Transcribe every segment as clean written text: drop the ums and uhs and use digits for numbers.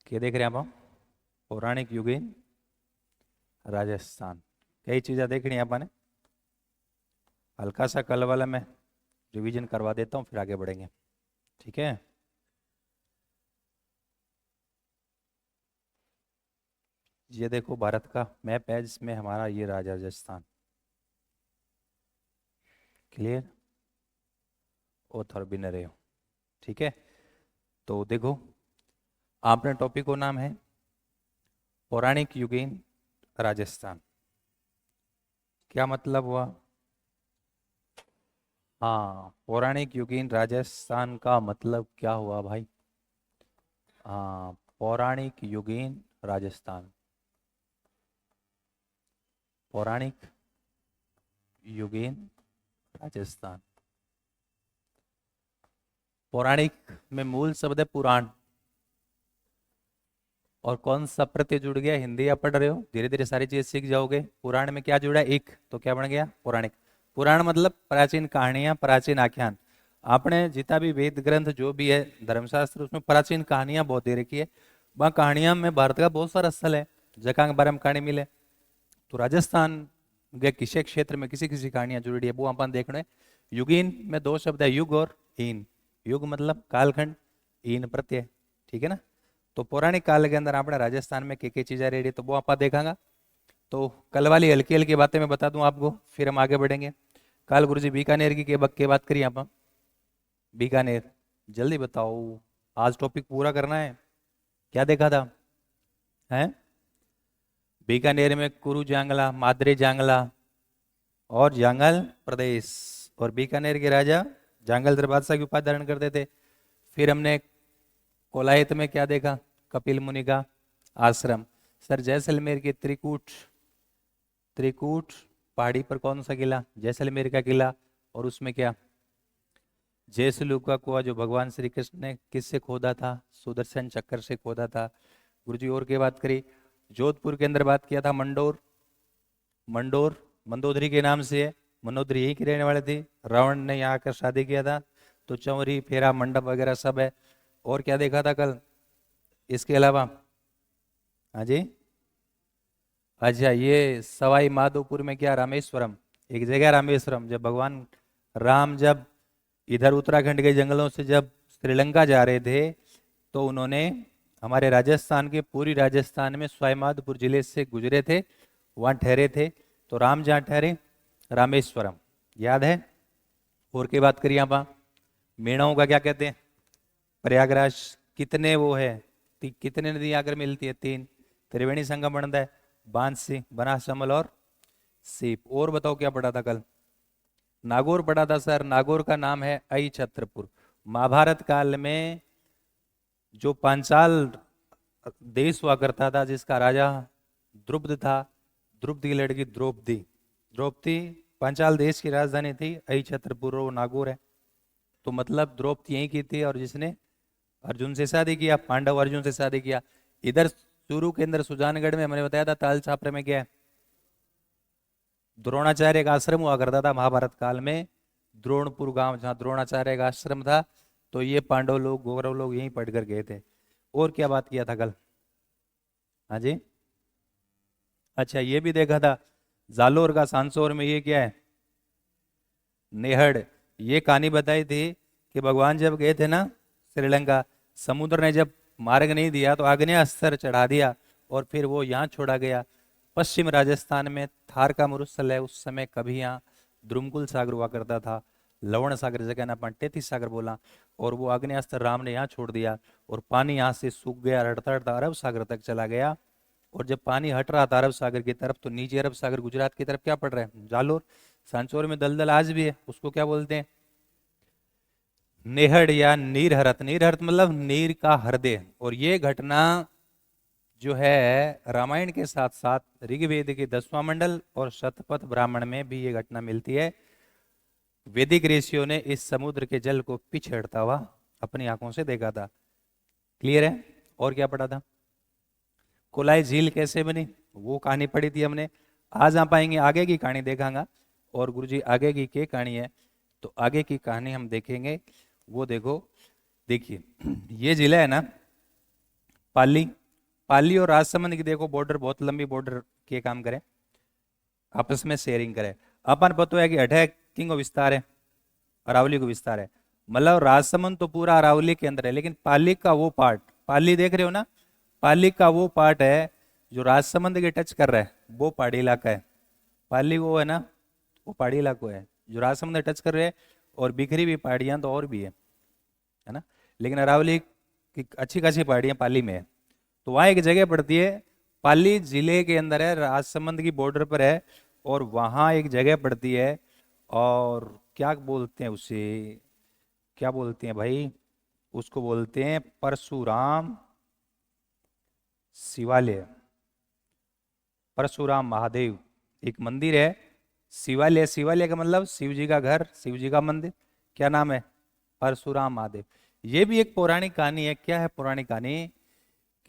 क्या देख रहे हैं आप? पौराणिक युग इन राजस्थान। कई चीज़ें देखनी है आपने। हल्का सा कल वाला मैं रिवीजन करवा देता हूँ, फिर आगे बढ़ेंगे। ठीक है। ये देखो भारत का मैप है, जिसमें हमारा ये राजस्थान क्लियर ऑथर भी न रहे हो। ठीक है। तो देखो, आपने टॉपिक को नाम है पौराणिक युग इन राजस्थान। क्या मतलब हुआ? हाँ, पौराणिक युग इन राजस्थान का मतलब क्या हुआ भाई? हाँ, पौराणिक युग इन राजस्थान। पौराणिक युग इन राजस्थान। पौराणिक में मूल शब्द है पुराण। और कौन सा प्रत्यय जुड़ गया? हिंदी आप पढ़ रहे हो, धीरे धीरे सारी चीज सीख जाओगे। पुराण में क्या जुड़ा? एक, तो क्या बन गया? पौराणिक। पुराण मतलब प्राचीन कहानियां, प्राचीन आख्यान। आपने जितना भी वेद ग्रंथ जो भी है धर्मशास्त्र, उसमें प्राचीन कहानियां बहुत दे रखी है। वहाँ कहानियां में भारत का बहुत सारा स्थल है जगह के बारे में कहानी मिले। तो राजस्थान के किसी क्षेत्र में किसी किसी कहानियां जुड़ी है, वो अपन देखना है। युगीन में दो शब्द है, युग और हीन। युग मतलब कालखंड, हीन प्रत्यय। ठीक है ना। तो पौराणिक काल के अंदर आपने राजस्थान में के चीजें रेडी, तो वो आप देखांगा। तो कल वाली हल्की हल्की बातें मैं बता दूं आपको, फिर हम आगे बढ़ेंगे। कल गुरु जी बीकानेर की के बात करिए आप। बीकानेर, जल्दी बताओ, आज टॉपिक पूरा करना है। क्या देखा था? हैं? बीकानेर में कुरु जांगला, माद्री जांगला और जांगल प्रदेश। और बीकानेर के राजा जांगल बादशाह की उपाधि धारण करते थे। फिर हमने कोलायत में क्या देखा? कपिल मुनि का आश्रम। सर जैसलमेर के त्रिकूट, त्रिकूट पहाड़ी पर कौन सा किला? जैसलमेर का किला। और उसमें क्या? जयसलू का कुआं, जो भगवान श्री कृष्ण ने किससे खोदा था? सुदर्शन चक्र से खोदा था। गुरुजी और की बात करी, जोधपुर के अंदर बात किया था मंडोर। मंडोर मंदोदरी के नाम से है, मनोदरी यहीं की रहने वाले थी। रावण ने यहाँ आकर शादी किया था। तो चौरी फेरा मंडप वगैरह सब है। और क्या देखा था कल इसके अलावा? हाँ जी। अच्छा, ये सवाई माधोपुर में क्या? रामेश्वरम, एक जगह रामेश्वरम। जब भगवान राम जब इधर उत्तराखंड के जंगलों से जब श्रीलंका जा रहे थे, तो उन्होंने हमारे राजस्थान के, पूरी राजस्थान में सवाई माधोपुर जिले से गुजरे थे, वहां ठहरे थे। तो राम जहाँ ठहरे, रामेश्वरम, याद है। और की बात करिए आप, मेणाओं का क्या कहते हैं? प्रयागराज। कितने वो है? कितने नदी आकर मिलती है? तीन। त्रिवेणी संगम बनता है, बांसी, बनास, चंबल और सीप। और बताओ क्या पढ़ा था कल? नागौर पढ़ा था सर। नागौर का नाम है आई छत्रपुर। महाभारत काल में जो पांचाल देश हुआ करता था, जिसका राजा द्रुपद था, द्रुपद की लड़की द्रौपदी, द्रौपदी पांचाल देश की राजधानी थी आई छत्रपुर, वो नागौर है। तो मतलब द्रौपदी यहीं की थी, और जिसने अर्जुन से शादी किया, पांडव अर्जुन से शादी किया। इधर चूरू के अंदर सुजानगढ़ में हमने बताया था, ताल छापरे में क्या है? द्रोणाचार्य का आश्रम हुआ करता था महाभारत काल में। द्रोणपुर गांव, जहाँ द्रोणाचार्य का आश्रम था। तो ये पांडव लोग, कौरव लोग यहीं पढ़ कर गए थे। और क्या बात किया था कल? हाँ जी। अच्छा, ये भी देखा था, जालोर का सांसौर में ये क्या है? नेहड़। ये कहानी बताई थी कि भगवान जब गए थे ना श्रीलंका, समुद्र ने जब मार्ग नहीं दिया तो आग्नेयास्त्र चढ़ा दिया, और फिर वो यहाँ छोड़ा गया। पश्चिम राजस्थान में थार का मरुस्थल है, उस समय कभी यहाँ द्रुमकुल सागर हुआ करता था। लवण सागर जगह ना अपन टेथी सागर बोला। और वो आग्नेयास्त्र राम ने यहाँ छोड़ दिया, और पानी यहाँ से सूख गया, हटता हटता अरब सागर तक चला गया। और जब पानी हट रहा था अरब सागर की तरफ, तो नीचे अरब सागर गुजरात की तरफ क्या पड़ रहा है? जालोर। सांचौर में दलदल आज भी है, उसको क्या बोलते हैं? नेहड़ या नीर हरत। नीर हरत मतलब नीर का हृदय। और ये घटना जो है रामायण के साथ साथ ऋग्वेद के 10वां मंडल और शतपथ ब्राह्मण में भी ये घटना मिलती है। वैदिक ऋषियों ने इस समुद्र के जल को पिछड़ता हुआ अपनी आंखों से देखा था। क्लियर है? और क्या पढ़ा था? कोलाई झील कैसे बनी, वो कहानी पढ़ी थी हमने। आज आप आएंगे, आगे की कहानी देखांगा। और गुरुजी आगे की क्या कहानी है? तो आगे की कहानी हम देखेंगे। वो देखो, देखिए, ये जिला है ना पाली, पाली और राजसमंद की देखो बॉर्डर बहुत लंबी बॉर्डर के काम करे, आपस में शेयरिंग करे। अपन पता है कि अठे किंग विस्तार है, अरावली को विस्तार है, मतलब राजसमंद तो पूरा अरावली के अंदर है, लेकिन पाली का वो पार्ट, पाली देख रहे हो ना, पाली का वो पार्ट है जो राजसमंद के टच कर रहा है, वो पहाड़ी इलाका है। पाली वो है ना, वो पहाड़ी इलाका है जो राजसमंद टच कर रहे हैं, और बिखरी हुई पहाड़ियां तो और भी है ना, लेकिन अरावली की अच्छी खासी पहाड़ियां पाली में है। तो वहाँ एक जगह पड़ती है, पाली जिले के अंदर है, राजसमंद की बॉर्डर पर है, और वहाँ एक जगह पड़ती है, और क्या बोलते हैं उसे, क्या बोलते हैं भाई, उसको बोलते हैं परशुराम शिवालय, परशुराम महादेव एक मंदिर है। शिवालय, शिवालय का मतलब शिव जी का घर, शिव जी का मंदिर, क्या नाम है, परशुराम महादेव। ये भी एक पौराणिक कहानी है। क्या है पौराणिक कहानी,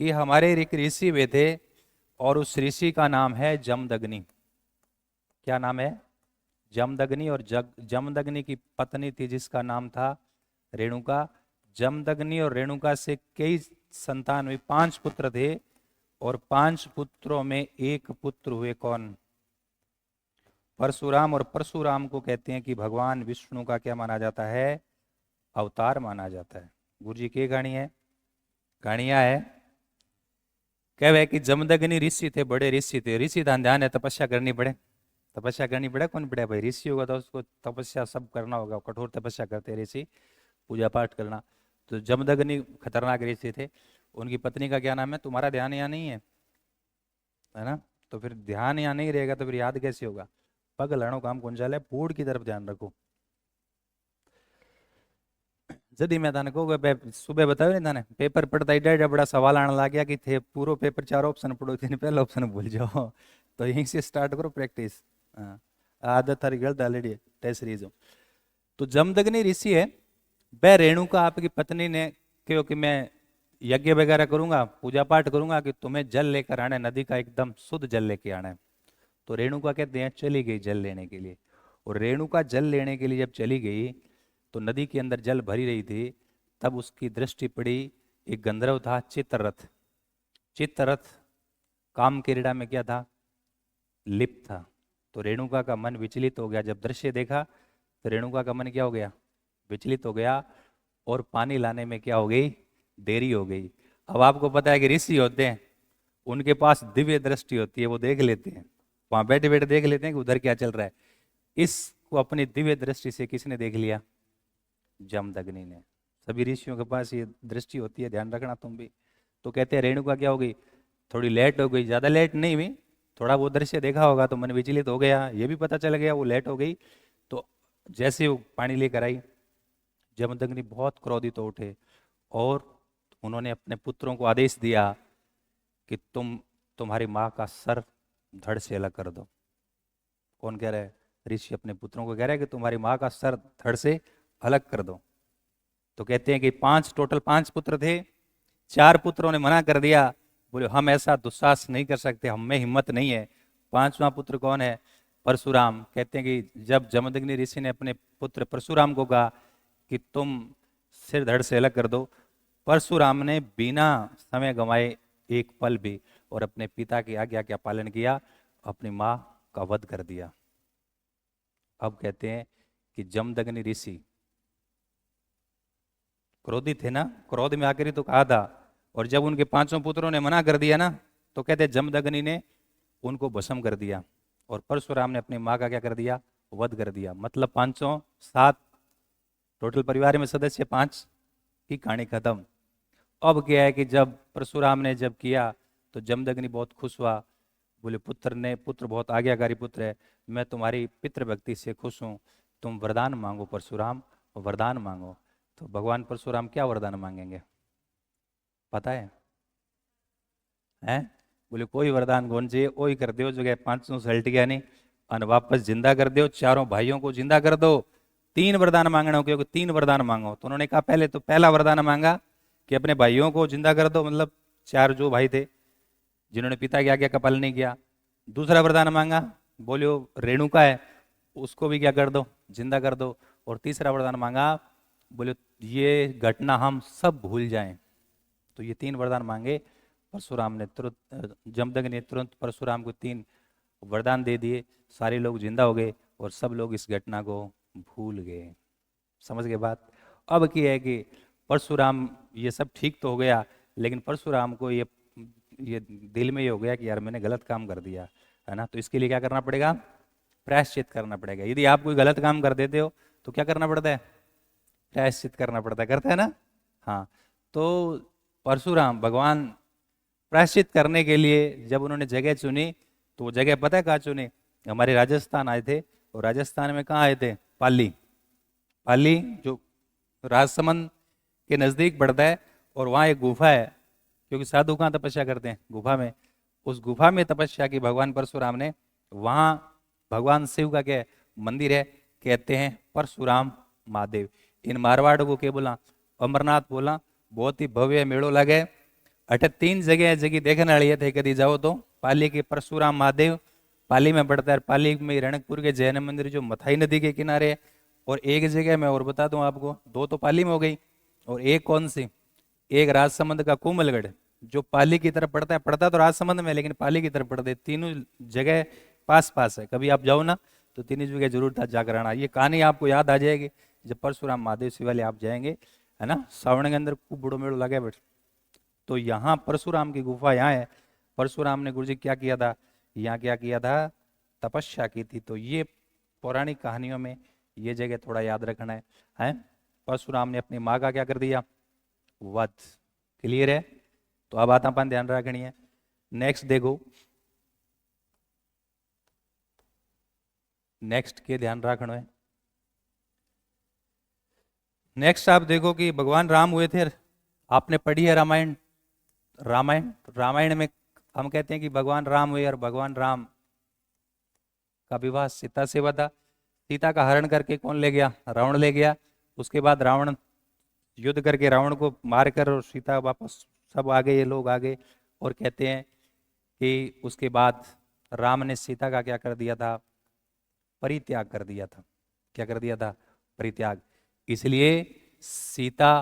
कि हमारे एक ऋषि हुए थे, और उस ऋषि का नाम है जमदग्नि। क्या नाम है, जमदग्नि। और जमदग्नि की पत्नी थी जिसका नाम था रेणुका। जमदग्नि और रेणुका से कई संतान हुई, 5 पुत्र थे, और 5 पुत्रों में एक पुत्र हुए कौन, परशुराम। और परशुराम को कहते हैं कि भगवान विष्णु का क्या माना जाता है, अवतार माना जाता है। गुरु जी की कहानी है, कहानियां है। कह है कि जमदग्नि ऋषि थे, बड़े ऋषि थे। ऋषि ध्यान है, तपस्या करनी पड़े, तपस्या करनी पड़े, कौन पड़े भाई, ऋषि होगा तो उसको तपस्या सब करना होगा, कठोर तपस्या करते ऋषि, पूजा पाठ करना। तो जमदग्नि खतरनाक ऋषि थे। उनकी पत्नी का क्या नाम है, तुम्हारा ध्यान यहाँ नहीं है ना, तो फिर ध्यान यहाँ नहीं रहेगा तो फिर याद कैसे होगा। पग लड़ो काम कौन चाले, बोर्ड की तरफ ध्यान रखो। जदी मैं थाने कहूँ सुबह बताओ नहीं थाने पेपर पढ़ता ही डेढ़ बड़ा सवाल आने लग गया कि थे पूरा पेपर 4 ऑप्शन पढ़ो, तीन पहला ऑप्शन भूल जाओ। तो यहीं से स्टार्ट करो प्रैक्टिस। हाँ, आदत थारी गलत ऑलरेडी टेस्ट सीरीज हो। तो जमदग्नि ऋषि है, वह रेणुका आपकी पत्नी ने कहो कि मैं यज्ञ वगैरह करूंगा, पूजा पाठ करूंगा, कि तुम्हें जल लेकर आना है, नदी का एकदम शुद्ध जल लेके आना है। तो रेणुका कहते हैं चली गई जल लेने के लिए। और रेणुका जल लेने के लिए जब चली गई, तो नदी के अंदर जल भरी रही थी, तब उसकी दृष्टि पड़ी, एक गंधर्व था चित्ररथ। चित्ररथ काम क्रीड़ा में क्या था, लिप्त था। तो रेणुका का मन विचलित हो गया, जब दृश्य देखा तो रेणुका का मन क्या हो गया, विचलित हो गया, और पानी लाने में क्या हो गई, देरी हो गई। अब आपको पता है कि ऋषि होते हैं, उनके पास दिव्य दृष्टि होती है, वो देख लेते हैं, वहां बैठे बैठे देख लेते हैं कि उधर क्या चल रहा है। इसको अपनी दिव्य दृष्टि से किसने देख लिया, जमदग्नि ने। सभी ऋषियों के पास ये दृष्टि होती है, ध्यान रखना तुम भी। तो कहते हैं रेणुका क्या हो गई, थोड़ी लेट हो गई, ज्यादा लेट नहीं हुई, थोड़ा वो दृश्य देखा होगा तो मन विचलित हो गया, ये भी पता चल गया वो लेट हो गई। तो जैसे वो पानी लेकर आई, जमदग्नि बहुत क्रोधित हो उठे, और उन्होंने अपने पुत्रों को आदेश दिया कि तुम्हारी माँ का सर धड़ से अलग कर दो। कौन कह रहा है, ऋषि अपने पुत्रों को कह रहा है कि तुम्हारी माँ का सर धड़ से अलग कर दो। तो कहते हैं कि 5 टोटल 5 पुत्र थे, 4 पुत्रों ने मना कर दिया, बोले हम ऐसा दुस्साहस नहीं कर सकते, हम में हिम्मत नहीं है। 5वां पुत्र कौन है, परशुराम। कहते हैं कि जब जमदग्नि ऋषि ने अपने पुत्र परशुराम को कहा कि तुम सिर धड़ से अलग कर दो, परशुराम ने बिना समय गंवाए एक पल भी, और अपने पिता की आज्ञा का पालन किया, अपनी माँ का वध कर दिया। अब कहते हैं कि जमदग्नि ऋषि क्रोधित थे ना, क्रोध में आकर ही तो कहा था, और जब उनके 5 पुत्रों ने मना कर दिया ना, तो कहते जमदग्नि ने उनको भस्म कर दिया, और परशुराम ने अपनी माँ का क्या कर दिया, वध कर दिया। मतलब 507 टोटल परिवार में सदस्य 5 की कहानी खत्म। अब क्या है कि जब परशुराम ने जब किया, तो जमदग्नि बहुत खुश हुआ, बोले पुत्र बहुत आज्ञाकारी पुत्र है, मैं तुम्हारी पितृभक्ति से खुश हूँ, तुम वरदान मांगो परशुराम, वरदान मांगो। तो भगवान परशुराम क्या वरदान मांगेंगे पता है, हैं? बोले कोई वरदान कौन चाहिए, वही कर दो जो 500 से हल्ट गया नहीं, और वापस जिंदा कर दो, चारों भाइयों को जिंदा कर दो। 3 वरदान मांगना हो, क्योंकि 3 वरदान मांगो। तो उन्होंने कहा पहले तो पहला वरदान मांगा कि अपने भाइयों को जिंदा कर दो, मतलब 4 जो भाई थे जिन्होंने पिता की आज्ञा का पालन नहीं किया। दूसरा वरदान मांगा, बोलो रेणुका है उसको भी क्या कर दो, जिंदा कर दो। और तीसरा वरदान मांगा, बोले ये घटना हम सब भूल जाएं। तो ये 3 वरदान मांगे, परशुराम ने तुरंत, जमदग्नि ने तुरंत परशुराम को 3 वरदान दे दिए, सारे लोग जिंदा हो गए और सब लोग इस घटना को भूल गए। समझ गए बात? अब की है कि परशुराम, ये सब ठीक तो हो गया, लेकिन परशुराम को ये दिल में ये हो गया कि यार मैंने गलत काम कर दिया, है ना। तो इसके लिए क्या करना पड़ेगा? प्रायश्चित करना पड़ेगा। यदि आप कोई गलत काम कर देते हो तो क्या करना पड़ता है? प्रायश्चित करना पड़ता है, करता है ना। हाँ, तो परशुराम भगवान प्रायश्चित करने के लिए जब उन्होंने जगह चुनी, तो वो जगह पता है कहाँ चुनी? हमारे राजस्थान आए थे, और राजस्थान में कहाँ आए थे? पाली। पाली जो राजसमंद के नजदीक पड़ता है, और वहाँ एक गुफा है, क्योंकि साधु कहाँ तपस्या करते हैं? गुफा में। उस गुफा में तपस्या की भगवान परशुराम ने। वहाँ भगवान शिव का क्या मंदिर है? कहते हैं परशुराम महादेव। इन मारवाड़ को क्या बोला? अमरनाथ बोला। बहुत ही भव्य मेड़ो लगे। अठे 3 जगह जगह देखने वाली है थे, कभी जाओ तो पाली के परशुराम महादेव, पाली में पड़ता है। पाली में रणकपुर के जैन मंदिर जो मथाई नदी के किनारे है। और एक जगह मैं और बता दूं आपको, 2 तो पाली में हो गई, और एक कौन सी? एक राजसमंद का कोमलगढ़, जो पाली की तरफ पड़ता है। पड़ता तो राजसमंद में, लेकिन पाली की तरफ पड़ता है। तीनों जगह पास पास है। कभी आप जाओ ना तो तीनों जगह जरूर था जाकर आना। ये कहानी आपको याद आ जाएगी जब परशुराम महादेव शिवालय आप जाएंगे, है ना। सावण के अंदर खूब बड़ो मेड़ो लगे बैठ। तो यहाँ परशुराम की गुफा यहाँ है। परशुराम ने गुरु जी क्या किया था? यहाँ क्या किया था? तपस्या की थी। तो ये पौराणिक कहानियों में ये जगह थोड़ा याद रखना है। परशुराम ने अपनी माँ का क्या कर दिया? वध। क्लियर है? तो अब बात अपन ध्यान रखनी है। नेक्स्ट देखो, नेक्स्ट के ध्यान रखना है। नेक्स्ट आप देखो कि भगवान राम हुए थे। आपने पढ़ी है रामायण? रामायण में हम कहते हैं कि भगवान राम हुए, और भगवान राम का विवाह सीता से हुआ था। सीता का हरण करके कौन ले गया? रावण ले गया। उसके बाद रावण युद्ध करके रावण को मारकर, और सीता वापस सब आ गए, ये लोग आ गए। और कहते हैं कि उसके बाद राम ने सीता का क्या कर दिया था? परित्याग कर दिया था। क्या कर दिया था? परित्याग। इसलिए सीता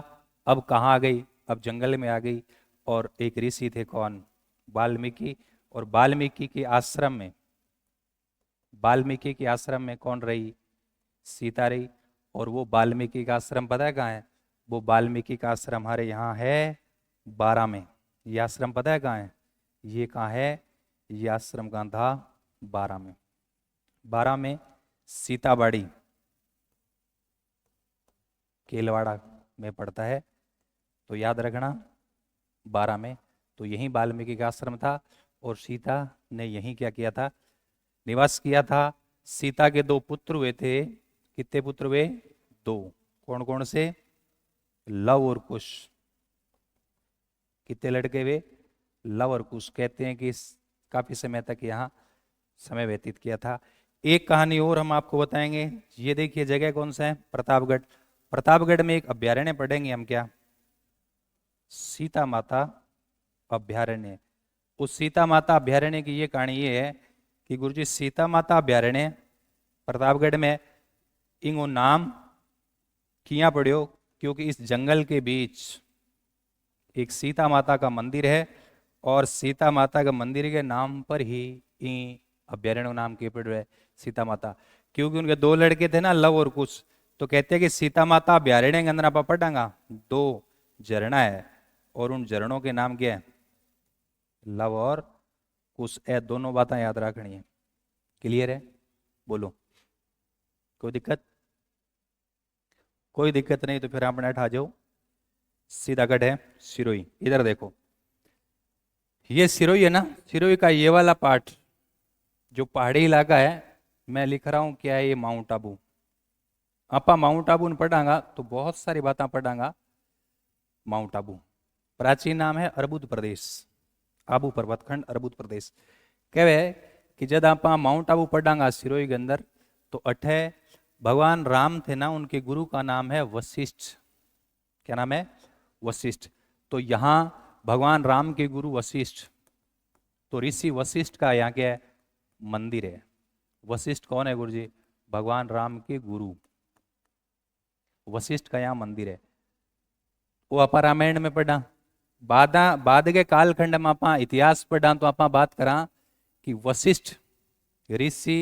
अब कहाँ आ गई? अब जंगल में आ गई। और एक ऋषि थे, कौन? वाल्मीकि। और वाल्मीकि के आश्रम में, वाल्मीकि के आश्रम में कौन रही? सीता रही। और वो वाल्मीकि का आश्रम पता है कहाँ है? वो वाल्मीकि का आश्रम हमारे यहाँ है बारा में। ये आश्रम पता है कहाँ है? ये कहाँ है? ये आश्रम कहाँ था? बारा में। बारा में सीताबाड़ी केलवाड़ा में पड़ता है। तो याद रखना, 12 में। तो यहीं वाल्मीकि का आश्रम था, और सीता ने यहीं क्या किया था? निवास किया था। सीता के 2 पुत्र हुए थे। कितने पुत्र हुए? 2। कौन कौन से? लव और कुश। कितने लड़के हुए? लव और कुश। कहते हैं कि काफी समय तक यहाँ समय व्यतीत किया था। एक कहानी और हम आपको बताएंगे। ये देखिए जगह कौन सा है? प्रतापगढ़। प्रतापगढ़ में एक अभ्यारण्य पढ़ेंगे हम। क्या? सीता माता अभ्यारण्य। उस सीता माता अभ्यारण्य की ये कहानी ये है कि गुरुजी सीता माता अभ्यारण्य प्रतापगढ़ में इंगो नाम किया पड़ियो, क्योंकि इस जंगल के बीच एक सीता माता का मंदिर है, और सीता माता का मंदिर के नाम पर ही अभ्यारण्य नाम के पड़ है सीता माता। क्योंकि उनके 2 लड़के थे ना, लव और कुश। तो कहते हैं कि सीता माता अभ्यारण्य के अंदर आप पढ़ांगा 2 झरना है, और उन झरणों के नाम क्या है? लव और कुश। ए दोनों बातें याद रखनी है। क्लियर है? बोलो, कोई दिक्कत? कोई दिक्कत नहीं तो फिर आपने हटा जाओ। सीधा कट है सिरोही। इधर देखो, ये सिरोही है ना। सिरोही का ये वाला पार्ट जो पहाड़ी इलाका है, मैं लिख रहा हूं क्या है? ये माउंट आबू। आपा माउंट आबू पढ़ांगा तो बहुत सारी बातें पढ़ांगा। माउंट आबू प्राचीन नाम है अरबुद प्रदेश। आबू पर्वतखंड अरबुद प्रदेश कहवे कि जब आप माउंट आबू पढ़ांगा सिरोही के अंदर, तो अठे भगवान राम थे ना, उनके गुरु का नाम है वशिष्ठ। क्या नाम है? वशिष्ठ। तो यहाँ भगवान राम के गुरु वशिष्ठ, तो ऋषि वशिष्ठ का यहाँ क्या है? मंदिर है। वशिष्ठ कौन है गुरु जी? भगवान राम के गुरु। वशिष्ठ का यहाँ मंदिर है। वो अपा रामायण में पढ़ा, बाद के कालखंड में आप इतिहास पढ़ा तो आप बात करा कि वशिष्ठ ऋषि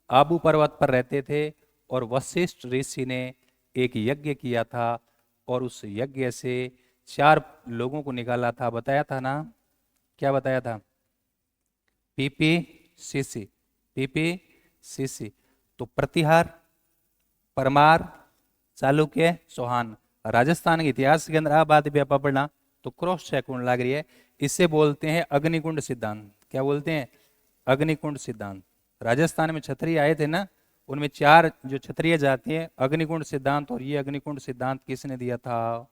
आबू पर्वत पर रहते थे और वशिष्ठ ऋषि ने एक यज्ञ किया था और उस यज्ञ से 4 लोगों को निकाला था। बताया था ना, क्या बताया था? PPCC, PPCC. तो प्रतिहार, परमार, चालुक्य, चौहान। राजस्थान के इतिहास के अंदर आ बात भी आप पढ़ना तो क्रॉस चेक होने लग रही है। इसे बोलते हैं अग्निकुंड सिद्धांत। क्या बोलते हैं? अग्निकुंड सिद्धांत। राजस्थान में क्षत्रिय आए थे ना, उनमें 4 जो क्षत्रिय जाति है, अग्निकुंड सिद्धांत। और ये अग्निकुंड सिद्धांत किसने दिया था?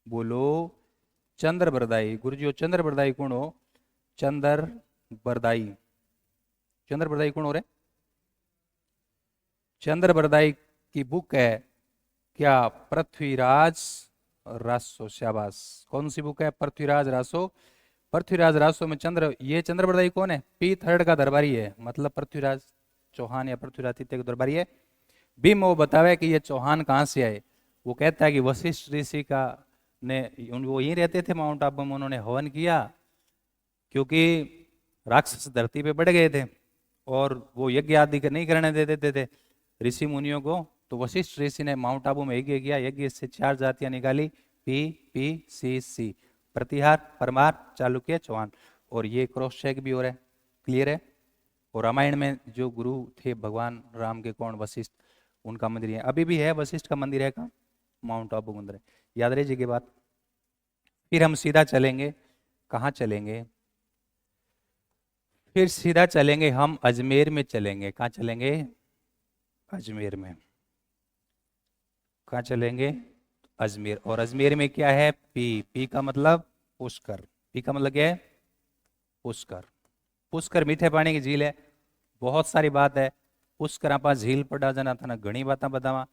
बोलो। चंद्र बरदाई। गुरुजी चंद्र बरदाई कौन हो? चंद्र बरदाई। चंद्र बरदाई कौन हो रहे? चंद्र बरदाई की बुक है क्या? पृथ्वीराज रासो। शाबाश। कौन सी बुक है? पृथ्वीराज रासो। पृथ्वीराज रासो में ये चंद्र बरदाई कौन है? P3 का दरबारी है, मतलब पृथ्वीराज चौहान या पृथ्वीराज तृतीय का दरबारी है। भीम वो बतावे कि ये चौहान कहाँ से आए। वो कहता है कि वशिष्ठ ऋषि का ने वो यहीं रहते थे माउंट आबू में, उन्होंने हवन किया क्योंकि राक्षस धरती पे बढ़ गए थे और वो यज्ञ आदि नहीं करने दे देते थे ऋषि मुनियों को। तो वशिष्ठ ऋषि ने माउंट आबू में यज्ञ किया। यज्ञ से 4 जातियां निकाली, पीपीसीसी, प्रतिहार, परमार, चालुक्य, चौहान। और ये क्रॉस चेक भी हो रहा है, क्लियर है। और रामायण में जो गुरु थे भगवान राम के, कौन? वशिष्ठ। उनका मंदिर है, अभी भी है वशिष्ठ का मंदिर है। कहाँ? माउंट आबू मंदिर है। याद रहे जी की बात। फिर हम सीधा चलेंगे, कहाँ चलेंगे? फिर सीधा चलेंगे हम अजमेर में चलेंगे। कहाँ चलेंगे? अजमेर में। कहाँ चलेंगे? अजमेर। और अजमेर में क्या है? पी का मतलब पुष्कर। पी का मतलब क्या है? पुष्कर। पुष्कर मीठे पानी की झील है। बहुत सारी बात है। पुष्कर आप झील पर डा जाना था ना, घनी बातें बतावा।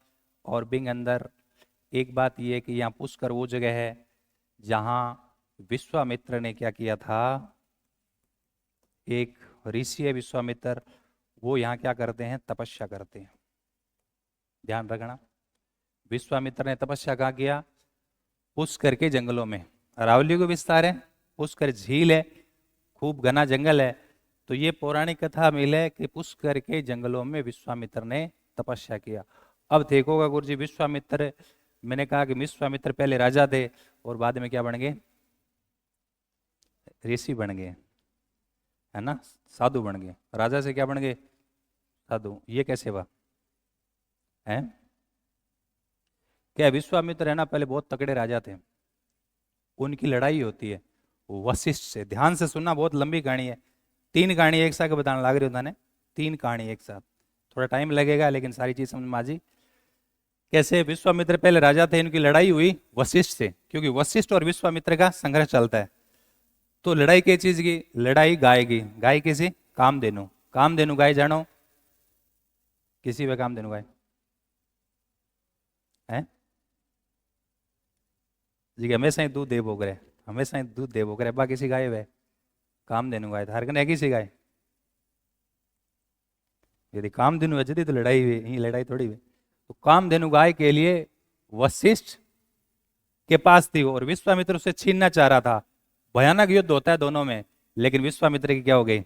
और बिंग अंदर एक बात यह है कि यहाँ पुष्कर वो जगह है जहां विश्वामित्र ने क्या किया था? एक ऋषि है विश्वामित्र, वो यहाँ क्या करते हैं? तपस्या करते हैं। ध्यान रखना, विश्वामित्र ने तपस्या कहाँ किया? पुष्कर के जंगलों में। अरावली को विस्तार है, पुष्कर झील है, खूब घना जंगल है। तो ये पौराणिक कथा मिले कि पुष्कर के जंगलों में विश्वामित्र ने तपस्या किया। अब देखोगा गुरु जी, विश्वामित्र, मैंने कहा कि विश्वामित्र पहले राजा थे और बाद में क्या बन गए? ऋषि बन गए, है ना, साधु बन गए। राजा से क्या बन गए? साधु। ये कैसे हुआ है? क्या विश्वामित्र है ना, पहले बहुत तगड़े राजा थे। उनकी लड़ाई होती है वशिष्ठ से। ध्यान से सुनना, बहुत लंबी कहानी है। 3 कहानी एक साथ बताने लग रही होता ने, 3 कहानी एक साथ। थोड़ा टाइम लगेगा लेकिन सारी चीज समझ में आ जी। कैसे? विश्वामित्र पहले राजा थे, इनकी लड़ाई हुई वशिष्ठ से, क्योंकि वशिष्ठ और विश्वामित्र का संघर्ष चलता है। तो लड़ाई किस चीज की? लड़ाई गाय की। गाय किसी? कामधेनु। कामधेनु गाय जानो? किसी वे कामधेनु गाय है जी? हमेशा ही दूध देव रहे, हमेशा ही दूध देव रहे। बा किसी गाय वे कामधेनु गाय था, हर कने किसी गाय। यदि कामधेनु है जदी तो लड़ाई हुई, यही लड़ाई थोड़ी हुई। तो कामधेनु गाय के लिए वशिष्ठ के पास थी और विश्वामित्र उसे छीनना चाह रहा था। भयानक युद्ध होता है दोनों में, लेकिन विश्वामित्र की क्या हो गई?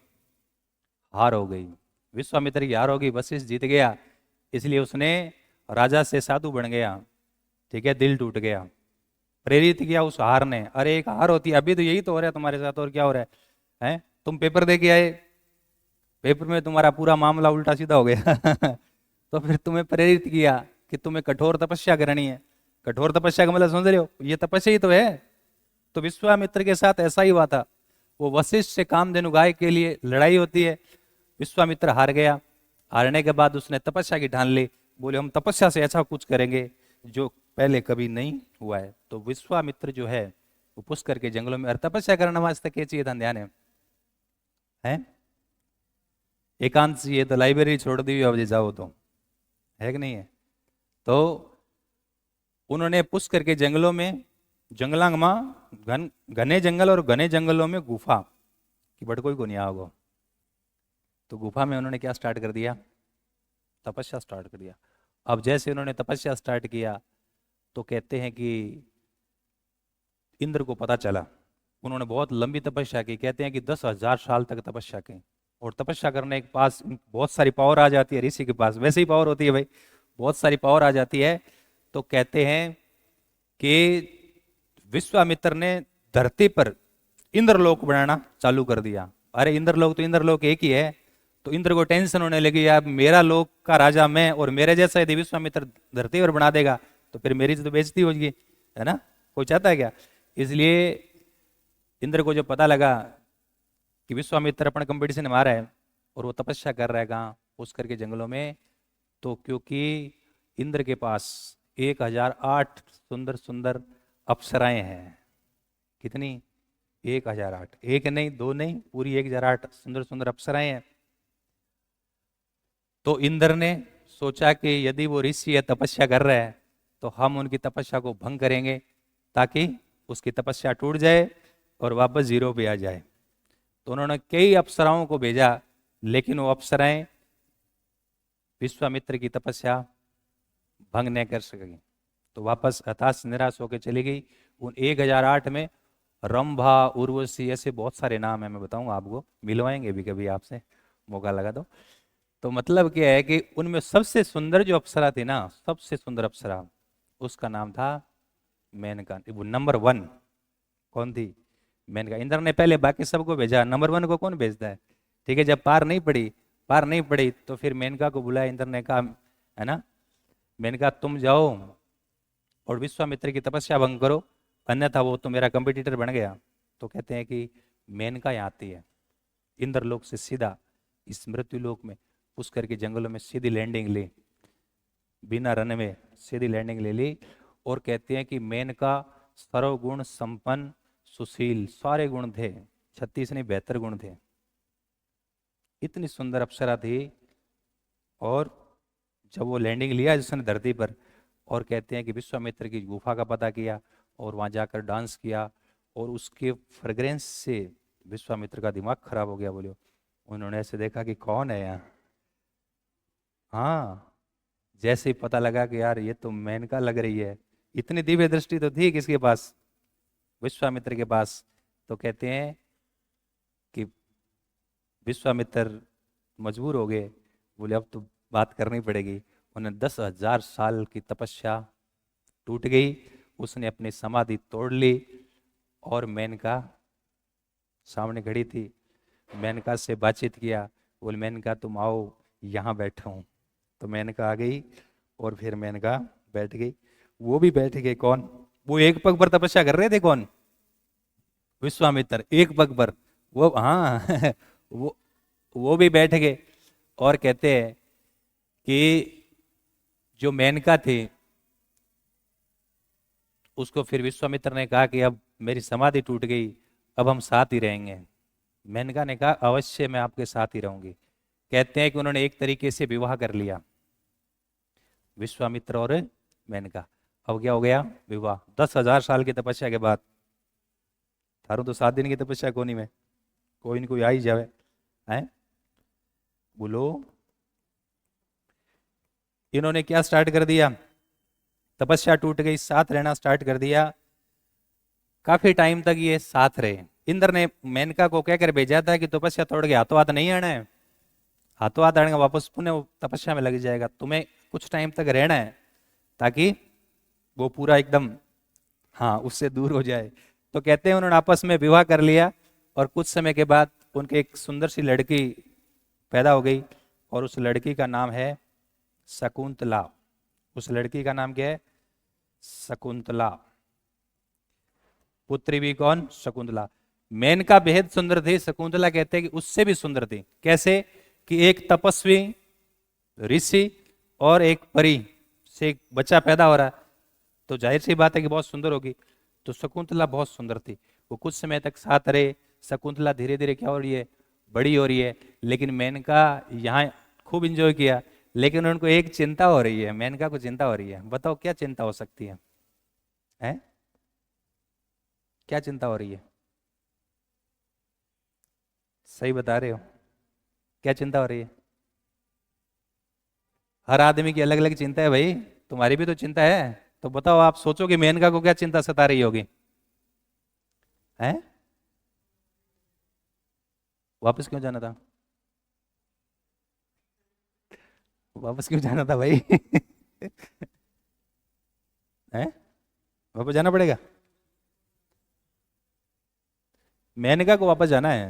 हार हो गई। विश्वामित्र की हार हो गई, वशिष्ठ जीत गया। इसलिए उसने राजा से साधु बन गया। ठीक है, दिल टूट गया। प्रेरित किया उस हार ने। अरे एक हार होती है, अभी तो यही तो हो रहा है तुम्हारे साथ, और क्या हो रहा है? तुम पेपर दे के आए, पेपर में तुम्हारा पूरा मामला उल्टा सीधा हो गया तो फिर तुम्हें प्रेरित किया कि तुम्हें कठोर तपस्या करनी है। कठोर तपस्या का मतलब समझ रहे हो? ये तपस्या ही तो है। तो विश्वामित्र के साथ ऐसा ही हुआ था। वो वशिष्ठ से कामधेनु गाय के लिए लड़ाई होती है, विश्वामित्र हार गया। हारने के बाद उसने तपस्या की ठान ली। बोले हम तपस्या से ऐसा कुछ करेंगे जो पहले कभी नहीं हुआ है। तो विश्वामित्र जो है वो पुष्कर के जंगलों में, और तपस्या करने वास्ते क्या चाहिए था? ध्यान है? एकांत चाहिए तो लाइब्रेरी छोड़ दी अब जाओ तो, है कि नहीं है? तो उन्होंने पुष्कर के जंगलों में, जंगलांग में घने जंगल और घने जंगलों में गुफा कि बट कोई को नहीं आओगे। तो गुफा में उन्होंने क्या स्टार्ट कर दिया? तपस्या स्टार्ट कर दिया। अब जैसे उन्होंने तपस्या स्टार्ट किया तो कहते हैं कि इंद्र को पता चला। उन्होंने बहुत लंबी तपस्या की, कहते हैं कि 10,000 साल तक तपस्या की। और तपस्या करने के पास बहुत सारी पावर आ जाती है ऋषि के पास, वैसे ही पावर होती है भाई, बहुत सारी पावर आ जाती है। तो कहते हैं कि विश्वामित्र ने धरती पर इंद्रलोक बनाना चालू कर दिया। अरे इंद्रलोक तो इंद्रलोक एक ही है। तो इंद्र को टेंशन होने लगी, यार मेरा लोक का राजा मैं, और मेरे जैसा यदि विश्वामित्र धरती पर बना देगा तो फिर मेरी तो बेइज्जती होगी, है ना, कोई चाहता है क्या। इसलिए इंद्र को जब पता लगा कि विश्वामित्र अपना कंपटीशन में आ रहा है और वो तपस्या कर रहा है कहाँ, पुष्कर के जंगलों में, तो क्योंकि इंद्र के पास 1008 सुंदर सुंदर अप्सराएं हैं। कितनी? 1008, एक नहीं दो नहीं, पूरी 1008 सुंदर सुंदर अप्सराएं हैं। तो इंद्र ने सोचा कि यदि वो ऋषि है, तपस्या कर रहा है, तो हम उनकी तपस्या को भंग करेंगे ताकि उसकी तपस्या टूट जाए और वापस जीरो पे आ जाए। तो उन्होंने कई अप्सराओं को भेजा, लेकिन वो अप्सराएं विश्वामित्र की तपस्या भंग नहीं कर सकेंगी, तो वापस हताश निराश होकर चली गई। उन 1008 में रंभा, उर्वशी, ऐसे बहुत सारे नाम है, मैं बताऊंगा आपको, मिलवाएंगे भी कभी आपसे, मौका लगा तो मतलब क्या है कि उनमें सबसे सुंदर जो अप्सरा थी ना, सबसे सुंदर अप्सरा, उसका नाम था मेनका। वो नंबर 1 कौन थी? मेनका। इंद्र ने पहले बाकी सबको भेजा, नंबर 1 को कौन भेजता है? ठीक है, जब पार नहीं पड़ी तो फिर मेनका को बुलाया। इंद्र ने कहा, है ना, मेनका तुम जाओ और विश्वामित्र की तपस्या भंग करो, अन्यथा वो तो मेरा कंपटीटर बन गया। तो कहते हैं कि मेनका यहाँ आती है इंद्रलोक से सीधा इस मृत्यु लोक में, पुष्कर के जंगलों में सीधी लैंडिंग ली, बिना रनवे सीधी लैंडिंग ले ली। और कहते हैं कि मेनका सर्वगुण संपन्न, सुशील, सारे गुण थे, 36 नहीं 72 गुण थे, इतनी सुंदर अप्सरा थी। और जब वो लैंडिंग लिया जिसने धरती पर, और कहते हैं कि विश्वामित्र की गुफा का पता किया और वहां जाकर डांस किया, और उसके फ्रेग्रेंस से विश्वामित्र का दिमाग खराब हो गया। बोलो, उन्होंने ऐसे देखा कि कौन है यहाँ, हाँ, जैसे ही पता लगा कि यार ये तो मेनका लग रही है, इतनी दिव्य दृष्टि तो थी किसके पास? विश्वामित्र के पास। तो कहते हैं कि विश्वामित्र मजबूर हो गए, बोले अब तो बात करनी पड़ेगी। उन्हें 10,000 साल की तपस्या टूट गई, उसने अपनी समाधि तोड़ ली। और मेनका सामने खड़ी थी, मेनका से बातचीत किया, बोले मेनका तुम आओ, यहाँ बैठा हूँ। तो मेनका आ गई और फिर मेनका बैठ गई। वो भी बैठ गए, कौन? वो एक पग पर तपस्या कर रहे थे, कौन? विश्वामित्र, एक पग पर। वो, हाँ वो भी बैठ गए। और कहते हैं कि जो मेनका थी, उसको फिर विश्वामित्र ने कहा कि अब मेरी समाधि टूट गई, अब हम साथ ही रहेंगे। मेनका ने कहा अवश्य मैं आपके साथ ही रहूंगी। कहते हैं कि उन्होंने एक तरीके से विवाह कर लिया, विश्वामित्र और मेनका। अब क्या हो गया? विवाह। 10,000 साल की तपस्या के बाद। थारू तो 7 दिन की तपस्या कोनी में, कोई न कोई आ ही जावे, है बोलो। इन्होंने क्या स्टार्ट कर दिया? तपस्या टूट गई, साथ रहना स्टार्ट कर दिया। काफी टाइम तक ये साथ रहे। इंद्र ने मेनका को कहकर भेजा था कि तपस्या तोड़ के हाथों हाथ नहीं आना है, हाथों हाथ आने का वापस पुनः तपस्या में लग जाएगा, तुम्हें कुछ टाइम तक रहना है ताकि वो पूरा एकदम, हाँ, उससे दूर हो जाए। तो कहते हैं उन्होंने आपस में विवाह कर लिया, और कुछ समय के बाद उनके एक सुंदर सी लड़की पैदा हो गई, और उस लड़की का नाम है शकुंतला। उस लड़की का नाम क्या है? शकुंतला। पुत्री भी कौन? शकुंतला। मेनका बेहद सुंदर थी, शकुंतला कहते हैं कि उससे भी सुंदर थी। कैसे? कि एक तपस्वी ऋषि और एक परी से एक बच्चा पैदा हो रहा है, तो जाहिर सी बात है कि बहुत सुंदर होगी। तो शकुंतला बहुत सुंदर थी। वो कुछ समय तक साथ रहे। शकुंतला धीरे धीरे क्या हो रही है? बड़ी हो रही है। लेकिन मेनका यहाँ खूब इंजॉय किया, लेकिन उनको एक चिंता हो रही है, मेनका को चिंता हो रही है। बताओ क्या चिंता हो सकती है? हैं? क्या चिंता हो रही है? सही बता रहे हो? क्या चिंता हो रही है? हर आदमी की अलग अलग चिंता है भाई, तुम्हारी भी तो चिंता है। तो बताओ, आप सोचो कि मेनका को क्या चिंता सता रही होगी? हैं? वापस क्यों जाना था? वापस क्यों जाना था भाई? हैं? वापस जाना पड़ेगा? मेनका को वापस जाना है।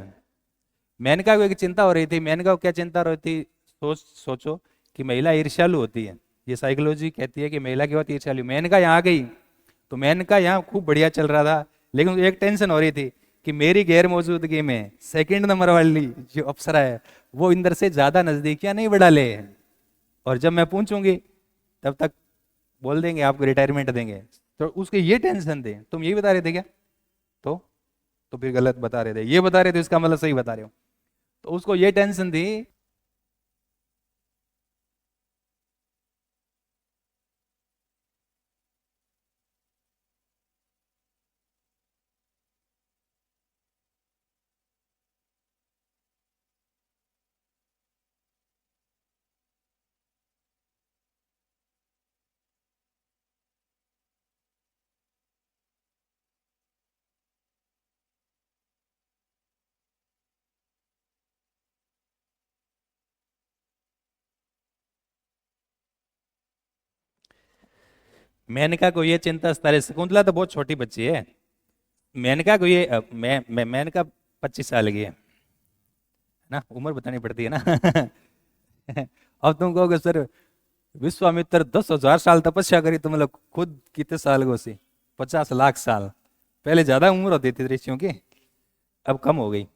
मेनका को एक चिंता हो रही थी। मेनका को क्या चिंता हो रही थी? सोचो कि महिला ईर्ष्यालु होती है। ये साइकोलॉजी कहती है कि महिला की बहुत ईर्ष्यालु। मेनका यहाँ आ गई तो मेनका यहाँ खूब बढ़िया चल रहा था, लेकिन उसको एक टेंशन हो रही थी कि मेरी गैर मौजूदगी में सेकंड नंबर वाली जो अप्सरा है वो इंद्र से ज्यादा नजदीकियां नहीं बढ़ा ले, और जब मैं पूछूंगी तब तक बोल देंगे आपको रिटायरमेंट देंगे। तो उसके ये टेंशन थे। तुम यही बता रहे थे क्या? तो तो फिर गलत बता रहे थे। ये बता रहे थे इसका मतलब सही बता रहे हो। तो उसको ये टेंशन थी। मेनका को ये चिंता सता रही। शकुंतला तो बहुत छोटी बच्ची है। मेनका को ये मेनका 25 साल की है ना, उम्र बतानी पड़ती है ना। अब तुम कहोगे सर विश्वामित्र 10,000 साल तपस्या करी तो मतलब खुद कितने साल को सी? 50 लाख साल। पहले ज्यादा उम्र होती थी ऋषियों की, अब कम हो गई।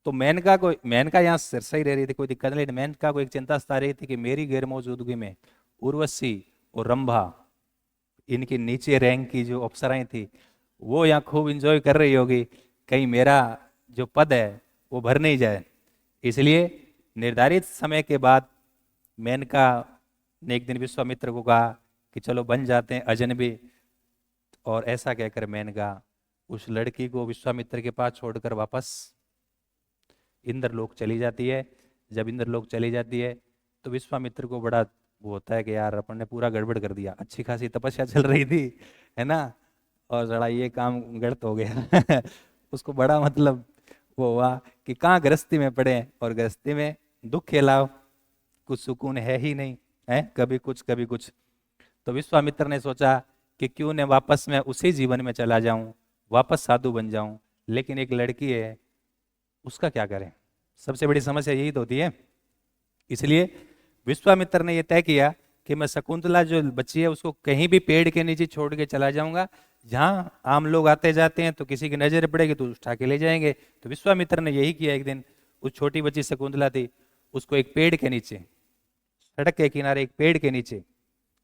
तो मेनका यहाँ सही रह रही थी, कोई दिक्कत नहीं, लेकिन मेनका को एक चिंता सता रही थी कि मेरी गैर मौजूदगी में उर्वशी और रंभा, इनकी नीचे रैंक की जो अप्सराएं थी, वो यहाँ खूब इंजॉय कर रही होगी, कहीं मेरा जो पद है वो भर नहीं जाए। इसलिए निर्धारित समय के बाद मेनका ने एक दिन विश्वामित्र को कहा कि चलो बन जाते हैं अजनबी। और ऐसा कहकर मेनका उस लड़की को विश्वामित्र के पास छोड़कर वापस इंद्रलोक चली जाती है। जब इंद्रलोक चली जाती है तो विश्वामित्र को बड़ा वो होता है कि यार अपन ने पूरा गड़बड़ कर दिया, अच्छी खासी तपस्या चल रही थी, है ना, और जरा ये काम गलत हो गया। उसको बड़ा मतलब वो हुआ कि कहाँ गृहस्थी में पड़े हैं, और गृहस्थी में दुख के अलावा कुछ सुकून है ही नहीं, है कभी कुछ कभी कुछ। तो विश्वामित्र ने सोचा कि क्यों न वापस मैं उसी जीवन में चला जाऊं, वापस साधु बन जाऊं। लेकिन एक लड़की है, उसका क्या करें? सबसे बड़ी समस्या यही तो होती है। इसलिए विश्वामित्र ने यह तय किया कि मैं शकुंतला जो बच्ची है उसको कहीं भी पेड़ के नीचे छोड़ के चला जाऊंगा। जहां आम लोग आते जाते हैं तो किसी की नजर पड़ेगी तो उठा के ले जाएंगे। तो विश्वामित्र ने यही किया। एक दिन उस छोटी बच्ची शकुंतला थी, उसको एक पेड़ के नीचे, सड़क के किनारे एक पेड़ के नीचे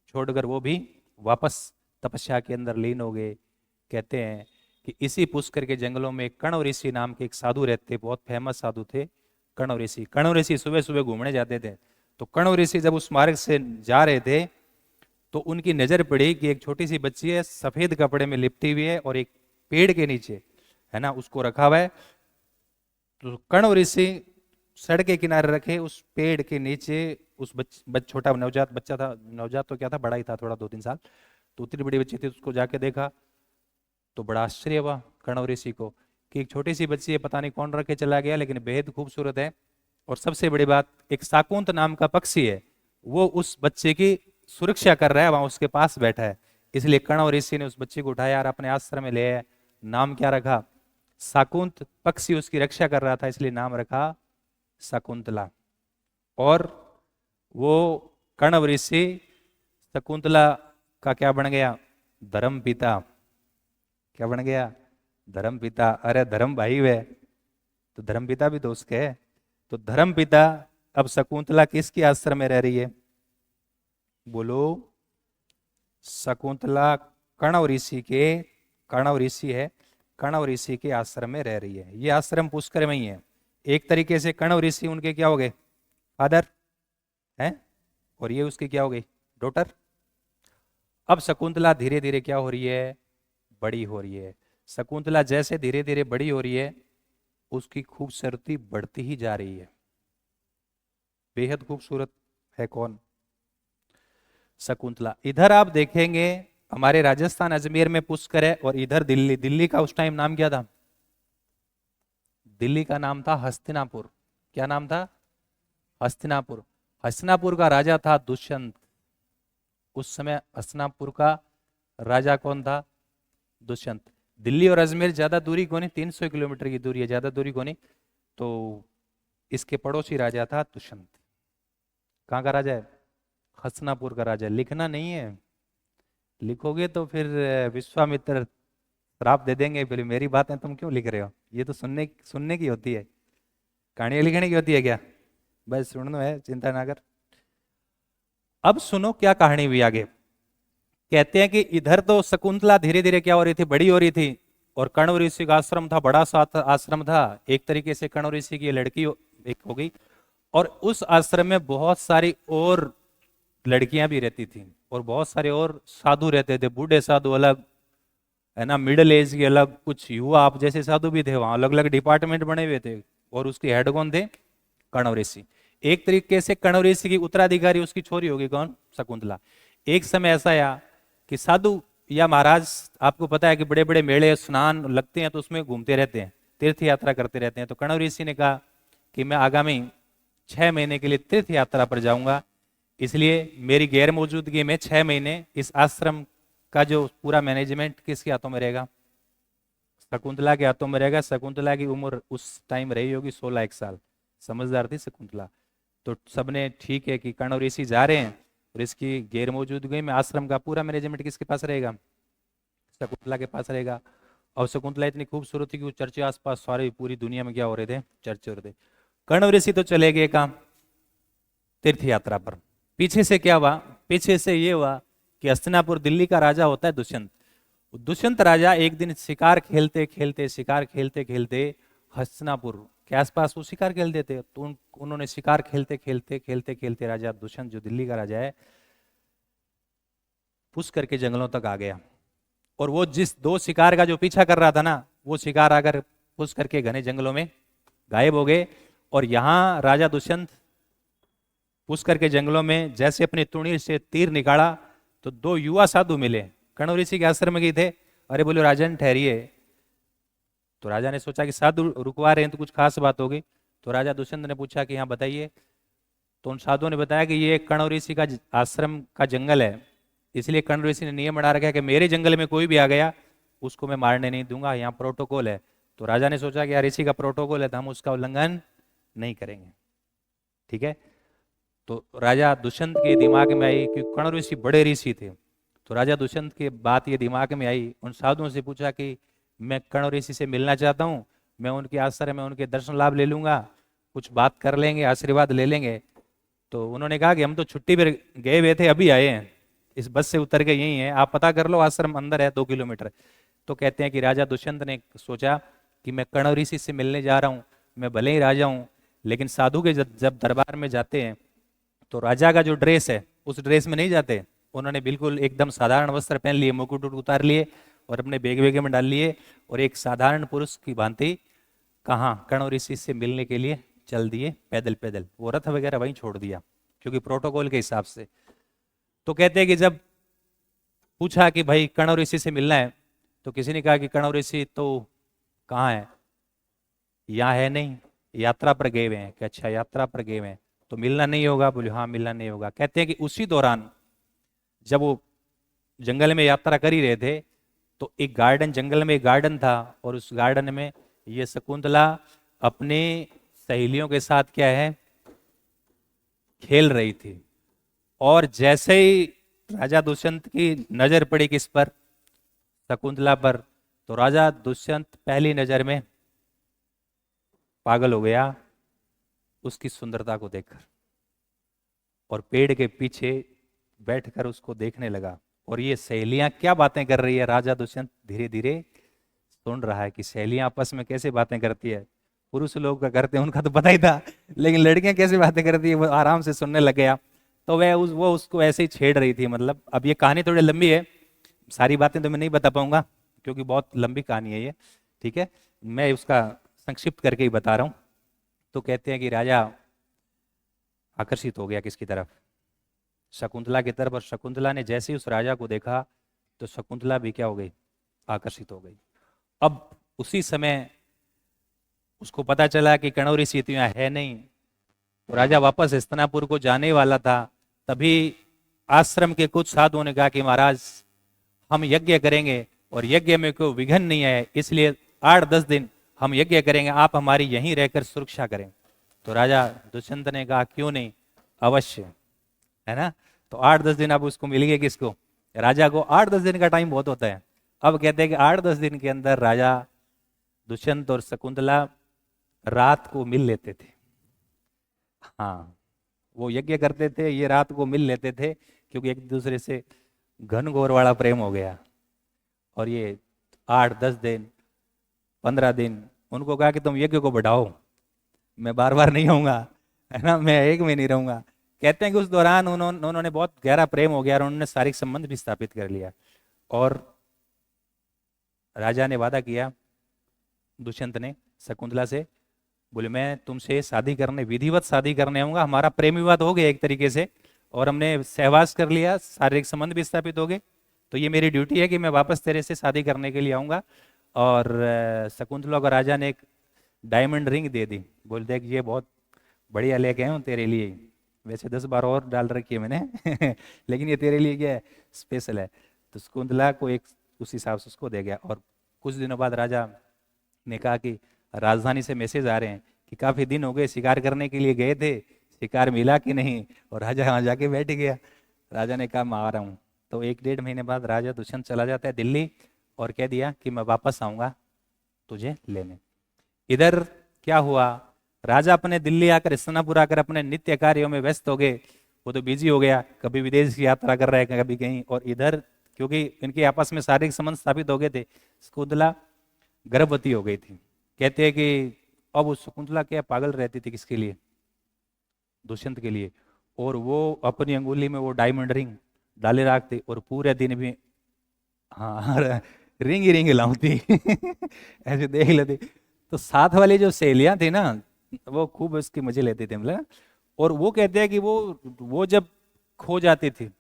छोड़कर वो भी वापस तपस्या के अंदर लीन हो गए। कहते हैं कि इसी पुष्कर के जंगलों में कण्व ऋषि नाम के एक साधु रहते, बहुत फेमस साधु थे कण्व ऋषि। कण्व ऋषि सुबह सुबह घूमने जाते थे। तो कण्व ऋषि जब उस मार्ग से जा रहे थे तो उनकी नजर पड़ी कि एक छोटी सी बच्ची है, सफेद कपड़े में लिपटी हुई है और एक पेड़ के नीचे, है ना, उसको रखा हुआ है। तो कण्व ऋषि सड़क के किनारे रखे उस पेड़ के नीचे उस छोटा नवजात बच्चा था, नवजात तो क्या था, बड़ा ही था थोड़ा, 2-3 साल। तो उतनी बड़ी बच्ची थी, उसको जाके देखा तो बड़ा आश्चर्य हुआ कण्व ऋषि को कि एक छोटी सी बच्ची है, पता नहीं कौन रख के चला गया, लेकिन बेहद खूबसूरत है। और सबसे बड़ी बात, एक साकुंत नाम का पक्षी है, वो उस बच्चे की सुरक्षा कर रहा है, वहां उसके पास बैठा है। इसलिए कण्व ऋषि ने उस बच्चे को उठाया और अपने आश्रम में ले आया। नाम क्या रखा? साकुंत। पक्षी उसकी रक्षा कर रहा था इसलिए नाम रखा शकुंतला। और वो कण्व ऋषि शकुंतला का क्या बन गया? धर्म पिता। क्या बन गया? धर्म पिता। अरे धर्म भाई वे तो धर्म पिता भी तो उसके है। तो धर्म पिता अब शकुंतला किसके आश्रम में रह रही है? बोलो। शकुंतला कण्व ऋषि के, कण्व ऋषि है, कण्व ऋषि के आश्रम में रह रही है। ये आश्रम पुष्कर में ही है। एक तरीके से कण्व ऋषि उनके क्या हो गए? फादर है, और ये उसकी क्या हो गई? डॉटर। अब शकुंतला धीरे धीरे क्या हो रही है? बड़ी हो रही है। शकुंतला जैसे धीरे धीरे बड़ी हो रही है उसकी खूबसूरती बढ़ती ही जा रही है। बेहद खूबसूरत है कौन? शकुंतला। इधर आप देखेंगे हमारे राजस्थान अजमेर में पुष्कर है, और इधर दिल्ली, दिल्ली का उस टाइम नाम क्या था? दिल्ली का नाम था हस्तिनापुर। क्या नाम था? हस्तिनापुर। हस्तिनापुर का राजा था दुष्यंत। उस समय हस्तिनापुर का राजा कौन था? दुष्यंत। दिल्ली और अजमेर ज्यादा दूरी को नहीं, 300 किलोमीटर की दूरी है, ज्यादा दूरी को नहीं। तो इसके पड़ोसी राजा था दुष्यंत। कहाँ का राजा है? हस्तिनापुर का राजा। लिखना नहीं है, लिखोगे तो फिर विश्वामित्र श्राप दे देंगे, बोले मेरी बातें तुम क्यों लिख रहे हो, ये तो सुनने सुनने की होती है, कहानियां लिखने की होती है क्या? बस सुनना है, चिंता ना कर। अब सुनो क्या कहानी हुई आगे। कहते हैं कि इधर तो शकुंतला धीरे धीरे क्या हो रही थी, बड़ी हो रही थी। और कण्व ऋषि का आश्रम था, बड़ा सा आश्रम था। एक तरीके से कण्व ऋषि की एक हो गई। और उस आश्रम में बहुत सारी और लड़कियां भी रहती थी, और बहुत सारे और साधु रहते थे, बूढ़े साधु अलग, है ना, मिडिल एज के अलग, कुछ युवा आप जैसे साधु भी थे। वहां अलग अलग डिपार्टमेंट बने हुए थे। और उसके हेड कौन थे? कण्व ऋषि। एक तरीके से कण्व ऋषि की उत्तराधिकारी उसकी छोरी होगी, कौन? शकुंतला। एक समय ऐसा आया कि साधु या महाराज, आपको पता है कि बड़े बड़े मेले स्नान लगते हैं तो उसमें घूमते रहते हैं, तीर्थ यात्रा करते रहते हैं। तो कण्व ऋषि ने कहा कि मैं आगामी 6 महीने के लिए तीर्थ यात्रा पर जाऊंगा, इसलिए मेरी गैर मौजूदगी में 6 महीने इस आश्रम का जो पूरा मैनेजमेंट किसके हाथों में रहेगा? शकुंतला के हाथों में रहेगा। शकुंतला की उम्र उस टाइम रही होगी 16 साल। समझदार थी शकुंतला। तो सबने ठीक है कि कण्व ऋषि जा रहे हैं, और इसकी गैर मौजूदगी में आश्रम का पूरा मैनेजमेंट किसके पास रहेगा? शकुंतला के पास रहेगा। और शकुंतला इतनी खूबसूरत थी कि वो चर्चे आसपास सारी पूरी दुनिया में क्या हो रहे थे? चर्चे हो रहे थे। कण्व ऋषि तो चले गए कहाँ? तीर्थ यात्रा पर। पीछे से क्या हुआ? पीछे से ये हुआ कि हस्तिनापुर दिल्ली का राजा होता है दुष्यंत। दुष्यंत राजा एक दिन शिकार खेलते खेलते हस्तिनापुर के आसपास वो शिकार खेलते थे। तो उन्होंने शिकार खेलते खेलते राजा दुष्यंत, जो दिल्ली का राजा है, पुष्कर के जंगलों तक आ गया। और वो जिस दो शिकार का जो पीछा कर रहा था ना, वो शिकार आकर पुष्कर के घने जंगलों में गायब हो गए। और यहां राजा दुष्यंत पुष्कर के जंगलों में जैसे अपनी तुणी से तीर निकाला, तो दो युवा साधु मिले, कण्व ऋषि के आश्रम में गए थे। अरे बोले राजन ठहरिए। तो राजा ने सोचा कि साधु रुकवा रहे हैं तो कुछ खास बात होगी। तो राजा दुष्यंत ने पूछा कि हाँ बताइए। तो उन साधुओं ने बताया कि ये कण्व ऋषि का आश्रम का जंगल है, इसलिए कण्व ऋषि ने नियम बना रखा है कि मेरे जंगल में कोई भी आ गया उसको मैं मारने नहीं दूंगा, यहाँ प्रोटोकॉल है। तो राजा ने सोचा कि यार ऋषि का प्रोटोकॉल है तो हम उसका उल्लंघन नहीं करेंगे। ठीक है। तो राजा दुष्यंत के दिमाग में आई, क्योंकि कण्व ऋषि बड़े ऋषि थे, तो राजा दुष्यंत के बात ये दिमाग में आई। उन साधुओं से पूछा कि मैं कण्व ऋषि से मिलना चाहता हूँ, मैं उनके आश्रम में उनके दर्शन लाभ ले लूंगा, कुछ बात कर लेंगे, आशीर्वाद ले लेंगे। तो उन्होंने कहा कि हम तो छुट्टी पर गए हुए थे, अभी आए हैं, इस बस से उतर के यही है, आप पता कर लो, आश्रम अंदर है 2 किलोमीटर। तो कहते हैं कि राजा दुष्यंत ने सोचा कि मैं कण्व ऋषि से मिलने जा रहा हूँ, मैं भले ही राजा हूँ, लेकिन साधु के जब दरबार में जाते हैं तो राजा का जो ड्रेस है उस ड्रेस में नहीं जाते। उन्होंने बिल्कुल एकदम साधारण वस्त्र पहन लिए, मुकुट उतार लिए और अपने बेग वेगे में डाल लिए, और एक साधारण पुरुष की भांति कहाँ कण्व ऋषि से मिलने के लिए चल दिए, पैदल पैदल। वो रथ वगैरह वहीं छोड़ दिया क्योंकि प्रोटोकॉल के हिसाब से। तो कहते हैं कि जब पूछा कि भाई कण्व ऋषि से मिलना है, तो किसी ने कहा कि कण्व ऋषि तो कहाँ है, यहाँ है नहीं, यात्रा पर गए हुए हैं। कि अच्छा यात्रा पर गए हुए हैं तो मिलना नहीं होगा। बोले हाँ मिलना नहीं होगा। कहते हैं कि उसी दौरान जब वो जंगल में यात्रा कर ही रहे थे, तो एक गार्डन, जंगल में एक गार्डन था, और उस गार्डन में ये शकुंतला अपनी सहेलियों के साथ क्या है, खेल रही थी। और जैसे ही राजा दुष्यंत की नजर पड़ी किस पर, शकुंतला पर, तो राजा दुष्यंत पहली नजर में पागल हो गया उसकी सुंदरता को देखकर, और पेड़ के पीछे बैठकर उसको देखने लगा। और ये सहेलियां क्या बातें कर रही है, राजा दुष्यंत धीरे धीरे सुन रहा है कि सहेलियां आपस में कैसे बातें करती है। पुरुष लोग का करते हैं उनका तो पता ही था, लेकिन लड़कियां कैसे बातें करती है वो आराम से सुनने लग गया। तो वो उसको ऐसे ही छेड़ रही थी। मतलब अब ये कहानी थोड़ी लंबी है, सारी बातें तो मैं नहीं बता पाऊंगा क्योंकि बहुत लंबी कहानी है ये। ठीक है, मैं उसका संक्षिप्त करके ही बता रहा हूं। तो कहते हैं कि राजा आकर्षित हो गया किसकी तरफ, शकुंतला की तरफ। और शकुंतला ने जैसे ही उस राजा को देखा तो शकुंतला भी क्या हो गई, आकर्षित हो गई। अब उसी समय उसको पता चला कि कणव ऋषि तो यहाँ है नहीं, तो राजा वापस हस्तिनापुर को जाने वाला था। तभी आश्रम के कुछ साधुओं ने कहा कि महाराज हम यज्ञ करेंगे और यज्ञ में कोई विघ्न नहीं है, इसलिए 8-10 दिन हम यज्ञ करेंगे, आप हमारी यहीं रहकर सुरक्षा करें। तो राजा दुष्यंत ने कहा क्यों नहीं, अवश्य, है ना। तो 8-10 दिन अब उसको मिल गए, किसको, राजा को। 8-10 दिन का टाइम बहुत होता है। अब कहते हैं कि 8-10 दिन के अंदर राजा दुष्यंत और शकुंतला रात को मिल लेते थे। हाँ, वो यज्ञ करते थे, ये रात को मिल लेते थे, क्योंकि एक दूसरे से घनघोर वाला प्रेम हो गया। और ये 8-10 दिन 15 दिन उनको कहा कि तुम यज्ञ को बढ़ाओ, मैं बार बार नहीं आऊंगा, है ना, मैं एक में नहीं रहूंगा। कहते हैं कि उस दौरान उन्होंने बहुत गहरा प्रेम हो गया और उन्होंने शारीरिक संबंध भी स्थापित कर लिया। और राजा ने वादा किया, दुष्यंत ने शकुंतला से, बोले मैं तुमसे शादी करने, विधिवत शादी करने आऊंगा। हमारा प्रेम विवाद हो गया एक तरीके से, और हमने सहवास कर लिया, शारीरिक संबंध भी स्थापित हो गए। तो ये मेरी ड्यूटी है कि मैं वापस तेरे से शादी करने के लिए आऊंगा। और शकुंतला को राजा ने एक डायमंड रिंग दे दी। बोल देख ये बहुत बढ़िया लेके आया हूँ तेरे लिए, वैसे 10-12 और डाल रखी है मैंने लेकिन ये तेरे लिए क्या है, स्पेशल है। तो शकुंतला को एक उस हिसाब से उसको दे गया। और कुछ दिनों बाद राजा ने कहा कि राजधानी से मैसेज आ रहे हैं कि काफी दिन हो गए, शिकार करने के लिए गए थे, शिकार मिला कि नहीं। और राजा वहां जाके बैठ गया। राजा ने कहा मैं आ रहा हूँ। तो 1-1.5 महीने बाद राजा दुष्यंत चला जाता है दिल्ली और कह दिया कि मैं वापस आऊंगा तुझे लेने। इधर क्या हुआ, राजा अपने दिल्ली आकर, हस्तिनापुर आकर अपने नित्य कार्यों में व्यस्त हो गए। वो तो बिजी हो गया, कभी विदेश की यात्रा कर रहा है, कभी कहीं। और इधर क्योंकि इनके आपस में शारीरिक संबंध स्थापित हो गए थे, शकुंतला गर्भवती हो गई थी। कहते हैं कि अब उस शकुंतला क्या पागल रहती थी, किसके लिए, दुष्यंत के लिए। और वो अपनी अंगुली में वो डायमंड रिंग डाले रखती और पूरे दिन भी, हाँ रिंग ही रिंग लाती ऐसे देख लेती। तो साथ वाली जो सहेलियां थी ना, वो खूब उसके मजे लेते थे मतलब। और वो कहते हैं कि वो जब खो जाती थी,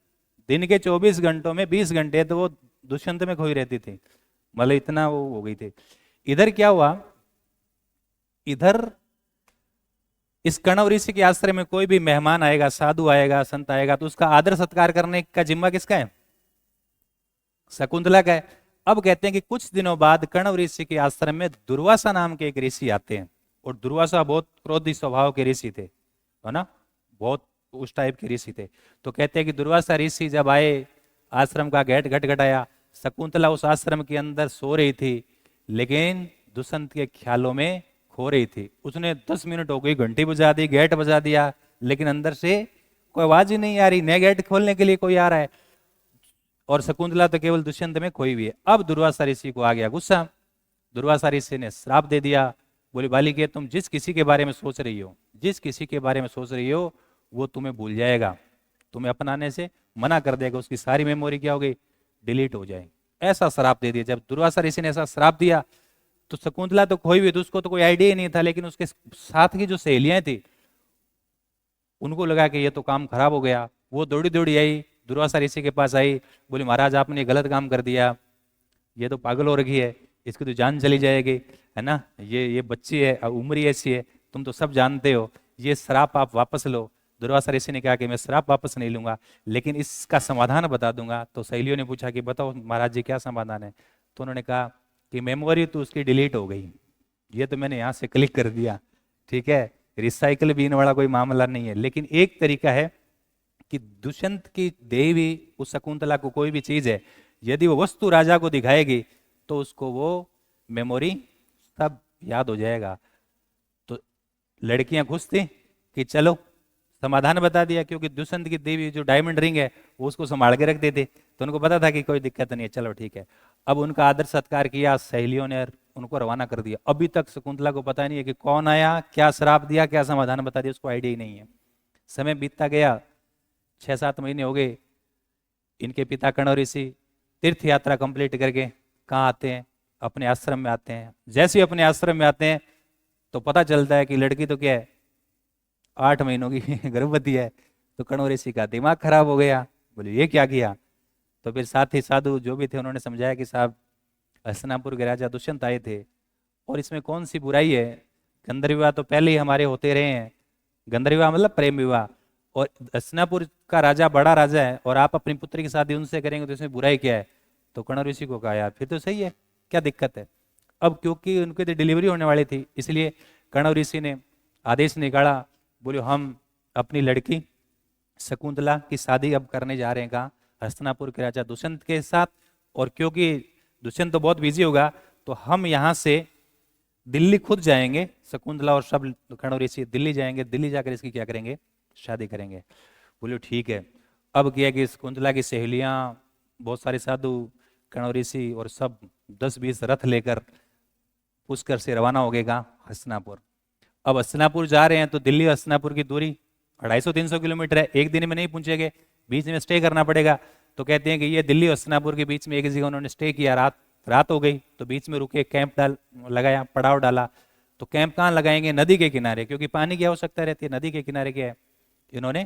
दिन के 24 घंटों में 20 घंटे तो वो दुष्यंत में खोई रहती थी, मतलब इतना वो हो गई थी। इधर क्या हुआ, इधर इस कणव ऋषि के आश्रम में कोई भी मेहमान आएगा, साधु आएगा, संत आएगा, तो उसका आदर सत्कार करने का जिम्मा किसका है, शकुंतला का है। अब कहते हैं कि कुछ दिनों बाद कणव ऋषि के आश्रम में दुर्वासा नाम के एक ऋषि आते हैं। और दुर्वासा बहुत क्रोधी स्वभाव के ऋषि थे, है ना, बहुत उस टाइप के ऋषि थे। तो कहते हैं कि दुर्वासा ऋषि जब आए, आश्रम का गेट खटखटाया। शकुंतला उस आश्रम के अंदर सो रही थी, लेकिन दुष्यंत के ख्यालों में खो रही थी। उसने 10 मिनट हो गई, घंटी बजा दी, गेट बजा दिया, लेकिन अंदर से कोई आवाज ही नहीं आ रही, नया गेट खोलने के लिए कोई आ रहा है। और शकुंतला तो केवल दुष्यंत में खोई हुई है। अब दुर्वासा ऋषि को आ गया गुस्सा। दुर्वासा ऋषि ने श्राप दे दिया, बोले बालिके तुम जिस किसी के बारे में सोच रही हो, जिस किसी के बारे में सोच रही हो, वो तुम्हें भूल जाएगा, तुम्हें अपनाने से मना कर देगा, उसकी सारी मेमोरी क्या हो गई, डिलीट हो जाएगी। ऐसा श्राप दे दिया। जब दुर्वासा ऋषि ने ऐसा श्राप दिया तो शकुंतला तो खोई हुई थी, उसको तो कोई आइडिया ही नहीं था। लेकिन उसके साथ की जो सहेलियां थी, उनको लगा कि ये तो काम खराब हो गया। वो दौड़ी दौड़ी आई, दुर्वासा ऋषि के पास आई, बोली महाराज आपने गलत काम कर दिया, ये तो पागल हो रखी है, इसकी तो जान चली जाएगी, है ना, ये बच्ची है, उम्र ही ऐसी है, तुम तो सब जानते हो, ये श्राप आप वापस लो। दुर्वासा ऋषि ने कहा कि मैं श्राप वापस नहीं लूंगा, लेकिन इसका समाधान बता दूंगा। तो सहेलियों ने पूछा कि बताओ महाराज जी क्या समाधान है। तो उन्होंने कहा कि मेमोरी तो उसकी डिलीट हो गई, ये तो मैंने यहाँ से क्लिक कर दिया, ठीक है, रिसाइकल बीन वाला कोई मामला नहीं है। लेकिन एक तरीका है कि दुष्यंत की देवी उस शकुंतला को कोई भी चीज है, यदि वो वस्तु राजा को दिखाएगी तो उसको वो मेमोरी सब याद हो जाएगा। तो लड़कियां खुश थी कि चलो समाधान बता दिया, क्योंकि दुष्यंत की देवी जो डायमंड रिंग है वो उसको संभाल के रख देते, तो उनको पता था कि कोई दिक्कत नहीं है, चलो ठीक है। अब उनका आदर सत्कार किया सहेलियों ने, उनको रवाना कर दिया। अभी तक शकुंतला को पता नहीं है कि कौन आया, क्या श्राप दिया, क्या समाधान बता दिया, उसको आइडिया ही नहीं है। समय बीतता गया, 6-7 महीने हो गए। इनके पिता कणव ऋषि तीर्थ यात्रा कंप्लीट करके कहाँ आते हैं, अपने आश्रम में आते हैं। जैसे ही अपने आश्रम में आते हैं तो पता चलता है कि लड़की तो क्या है, 8 महीनों की गर्भवती है। तो कणव ऋषि का दिमाग खराब हो गया, बोले ये क्या किया। तो फिर साथी साधु जो भी थे उन्होंने समझाया कि साहब हस्तिनापुर के राजा दुष्यंत आए थे और इसमें कौन सी बुराई है, गंधर्व विवाह तो पहले ही हमारे होते रहे हैं। गंधर्व विवाह मतलब प्रेम विवाह। और हस्तिनापुर का राजा बड़ा राजा है और आप अपनी पुत्री की शादी उनसे करेंगे तो इसमें बुराई क्या है? तो कर्ण ऋषि को कहा यार फिर तो सही है, क्या दिक्कत है? अब क्योंकि उनकी तो डिलीवरी होने वाली थी, इसलिए कर्ण ऋषि ने आदेश निकाला, बोले हम अपनी लड़की शकुंतला की शादी अब करने जा रहे हैं कहाँ? हस्तिनापुर के राजा दुष्यंत के साथ। और क्योंकि दुष्यंत तो बहुत बिजी होगा तो हम यहाँ से दिल्ली खुद जाएंगे, शकुंतला और सब कर्ण ऋषि दिल्ली जाएंगे, दिल्ली जाकर इसकी क्या करेंगे? शादी करेंगे। बोले ठीक है। अब क्या कि शकुंतला की सहेलियां, बहुत सारे साधु, कर्ण ऋषि और सब 10-20 रथ लेकर पुष्कर से रवाना हो गए कहाँ? हस्तिनापुर। अब हस्तिनापुर जा रहे हैं तो दिल्ली हस्तिनापुर की दूरी 250-300 किलोमीटर है, एक दिन में नहीं पहुंचेंगे, बीच में स्टे करना पड़ेगा। तो कहते हैं कि ये दिल्ली हस्तिनापुर के बीच में एक जगह उन्होंने स्टे किया, रात रात हो गई तो बीच में रुके, कैंप डाल लगाया, पड़ाव डाला। तो कैंप कहाँ लगाएंगे? नदी के किनारे, क्योंकि पानी की आवश्यकता रहती है। नदी के किनारे क्या है, इन्होंने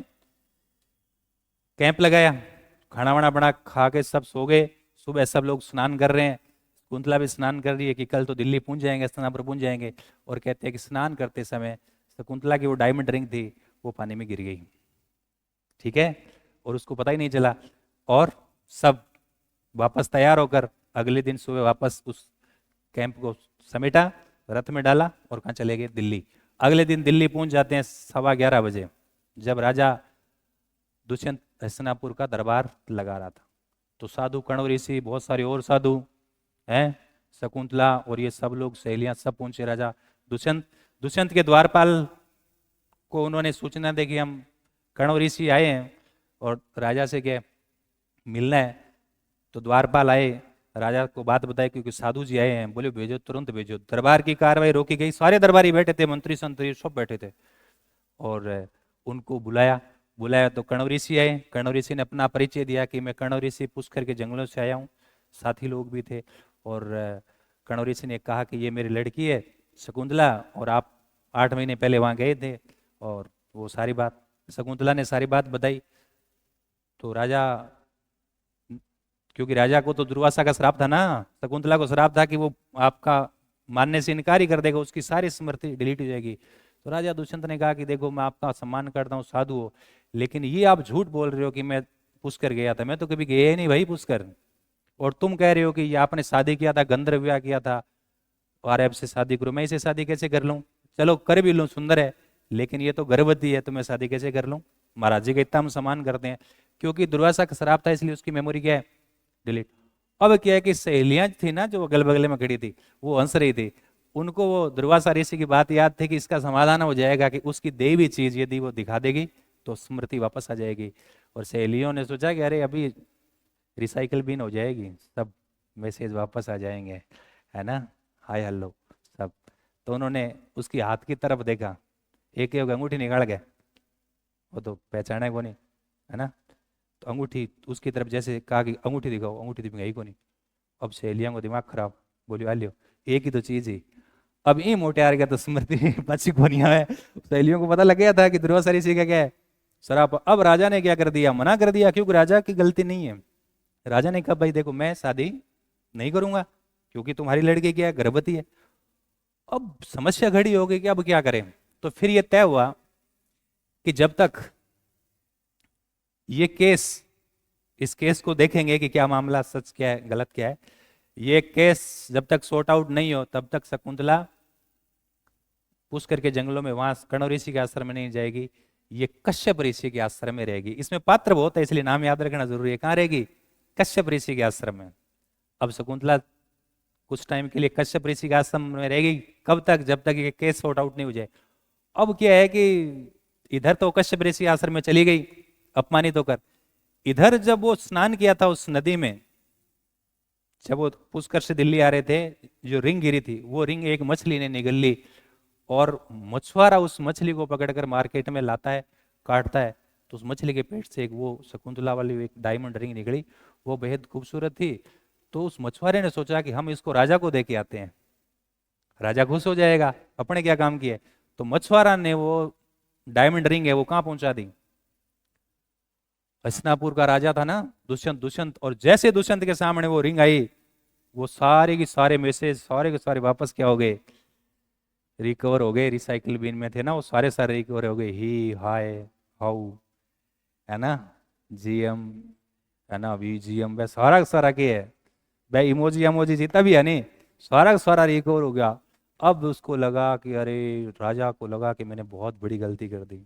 कैंप लगाया, खाना वाना बना खा के सब सो गए। सुबह सब लोग स्नान कर रहे हैं, कुंतला भी स्नान कर रही है कि कल तो दिल्ली पहुंच जाएंगे, हस्तिनापुर पहुंच जाएंगे। और कहते हैं कि स्नान करते समय शकुंतला की वो डायमंड रिंग थी वो पानी में गिर गई, ठीक है, और उसको पता ही नहीं चला। और सब वापस तैयार होकर अगले दिन सुबह वापस उस कैंप को समेटा, रथ में डाला और कहाँ चले गए? दिल्ली। अगले दिन दिल्ली पहुंच जाते हैं 11:15 बजे, जब राजा दुष्यंत हस्तिनापुर का दरबार लगा रहा था। तो साधु, कर्ण ऋषि, बहुत सारे और साधु हैं, शकुंतला और ये सब लोग, सहेलियां, सब पहुंचे। राजा दुष्यंत के द्वारपाल को उन्होंने सूचना दी कि हम कर्ण ऋषि आए हैं और राजा से क्या मिलना है। तो द्वारपाल आए, राजा को बात बताई क्योंकि साधु जी आए हैं। बोले भेजो, तुरंत भेजो। दरबार की कार्रवाई रोकी गई, सारे दरबारी बैठे थे, मंत्री संतरी सब बैठे थे। और उनको बुलाया तो कर्ण ऋषि आए। कर्ण ऋषि ने अपना परिचय दिया कि मैं कर्ण ऋषि पुष्कर के जंगलों से आया हूँ, साथी लोग भी थे। और कर्ण ऋषि ने कहा कि ये मेरी लड़की है शकुंतला, और आप 8 महीने पहले वहाँ गए थे। और वो सारी बात शकुंतला ने सारी बात बताई। तो राजा, क्योंकि राजा को तो दुर्वासा का श्राप था ना, शकुंतला को श्राप था कि वो आपका मानने से इनकार ही कर देगा, उसकी सारी स्मृति डिलीट हो जाएगी। तो राजा दुष्यंत ने कहा कि देखो मैं आपका सम्मान करता हूँ, साधु हो, लेकिन ये आप झूठ बोल रहे हो कि मैं पुष्कर गया था, मैं तो कभी गया ही नहीं भाई पुष्कर। और तुम कह रहे हो कि ये आपने शादी किया था, गंधर्व विवाह किया था, और अब से शादी करो, मैं इसे शादी कैसे कर लूँ? चलो कर भी लूँ, सुंदर है, लेकिन ये तो गर्भवती है, तो मैं शादी कैसे कर लूँ? महाराज जी का इतना हम सम्मान करते हैं। क्योंकि दुर्वासा का श्राप था इसलिए उसकी मेमोरी क्या है? डिलीट। अब क्या है कि सहेलियां थी ना जो अगल बगल में खड़ी थी, वो हंस रही थी, उनको वो दुर्वासा ऋषि की बात याद थी कि इसका समाधान हो जाएगा कि उसकी देवी चीज यदि वो दिखा देगी तो स्मृति वापस आ जाएगी। और सहेलियों ने सोचा कि अरे अभी रिसाइकल बिन हो जाएगी, सब मैसेज वापस आ जाएंगे, है ना, हाय हेलो सब। तो उन्होंने उसकी हाथ की तरफ देखा, एक एक अंगूठी निकाल गए, वो तो पहचाना को नहीं, है ना। तो अंगूठी उसकी तरफ जैसे कहा कि अंगूठी दिखाओ, अंगूठी दिखाई को नहीं। अब सहेलियों को दिमाग खराब, बोली आ लियो, एक ही तो चीज ही। अब ये मोटे आ गया तो स्मृति बची को नहीं है। सहेलियों को पता लग गया था कि दुर्वासा ऋषि का क्या है? शराब। अब राजा ने क्या कर दिया? मना कर दिया, क्योंकि राजा की गलती नहीं है। राजा ने कहा भाई देखो मैं शादी नहीं करूंगा क्योंकि तुम्हारी लड़की क्या है? गर्भवती है। अब समस्या खड़ी हो गई कि अब क्या करें। तो फिर ये तय हुआ कि जब तक ये केस, इस केस को देखेंगे कि क्या मामला सच क्या है गलत क्या है, ये केस जब तक सॉर्ट आउट नहीं हो तब तक शकुंतला पुष्कर के जंगलों में वहां कर्ण ऋषि के आश्रम में नहीं जाएगी, ये कश्यप ऋषि के आश्रम में रहेगी। इसमें पात्र बहुत है इसलिए नाम याद रखना जरूरी है। कहाँ रहेगी? कश्यप ऋषि के आश्रम में। अब शकुंतला कुछ टाइम के लिए कश्यप ऋषि के आश्रम में रहेगी। कब तक? जब तक ये केस सॉर्ट आउट नहीं हो जाए। अब क्या है कि इधर तो कश्यप ऋषि आश्रम में चली गई अपमानित होकर, इधर जब वो स्नान किया था उस नदी में, जब वो पुष्कर से दिल्ली आ रहे थे, जो रिंग गिरी थी वो रिंग एक मछली ने निगल ली, और मछुआरा उस मछली को पकड़कर मार्केट में लाता है, काटता है, तो उस मछली के पेट से एक वो शकुंतला वाली एक डायमंड रिंग निकली, वो बेहद खूबसूरत थी। तो उस मछुआरे ने सोचा कि हम इसको राजा को दे के आते हैं, राजा खुश हो जाएगा, अपने क्या काम किए। तो मछुआरा ने वो डायमंड रिंग है वो कहाँ पहुंचा दी? हस्तिनापुर का राजा था ना दुष्यंत, और जैसे दुष्यंत के सामने वो रिंग आई, वो सारे के सारे मैसेज सारे के सारे वापस क्या हो गए? रिकवर हो गए, रिसाइकिल बिन में थे ना वो सारे रिकवर हो गए, ही, हाय, हाउ, है ना, जीएम, है ना, वीजीएम, वह सारा के है, वह इमोजी इमोजी जितना भी है नहीं, सारा का सारा रिकवर हो गया। अब उसको लगा कि अरे, राजा को लगा कि मैंने बहुत बड़ी गलती कर दी।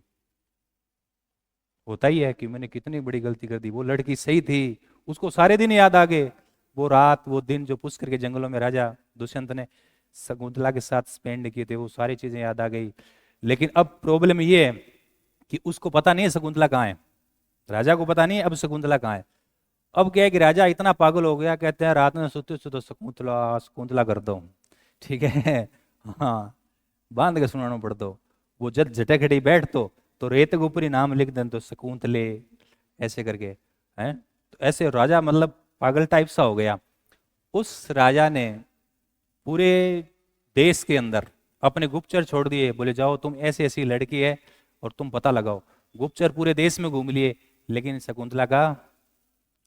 होता ही है कि मैंने कितनी बड़ी गलती कर दी, वो लड़की सही थी। उसको सारे दिन याद आ गए, वो रात वो दिन जो पुष्कर के जंगलों में राजा दुष्यंत ने शकुंतला के साथ स्पेंड किए थे, वो सारी चीजें याद आ गई। लेकिन अब प्रॉब्लम ये है कि उसको पता नहीं है शकुंतला कहाँ है, राजा को पता नहीं है अब शकुंतला कहाँ है। अब क्या है कि राजा इतना पागल हो गया, कहते हैं रात में सोते सोते शकुंतला शकुंतला कर दो, ठीक है। हाँ, बांध के सुनाना पड़ दो। वो जब झटे खड़ी बैठ तो रेत के ऊपर ही नाम लिख दें तो शकुंतले, ऐसे करके, हैं। तो ऐसे राजा मतलब पागल टाइप सा हो गया। उस राजा ने पूरे देश के अंदर अपने गुप्तचर छोड़ दिए, बोले जाओ तुम ऐसी ऐसी लड़की है और तुम पता लगाओ। गुप्तचर पूरे देश में घूम लिए, लेकिन शकुंतला का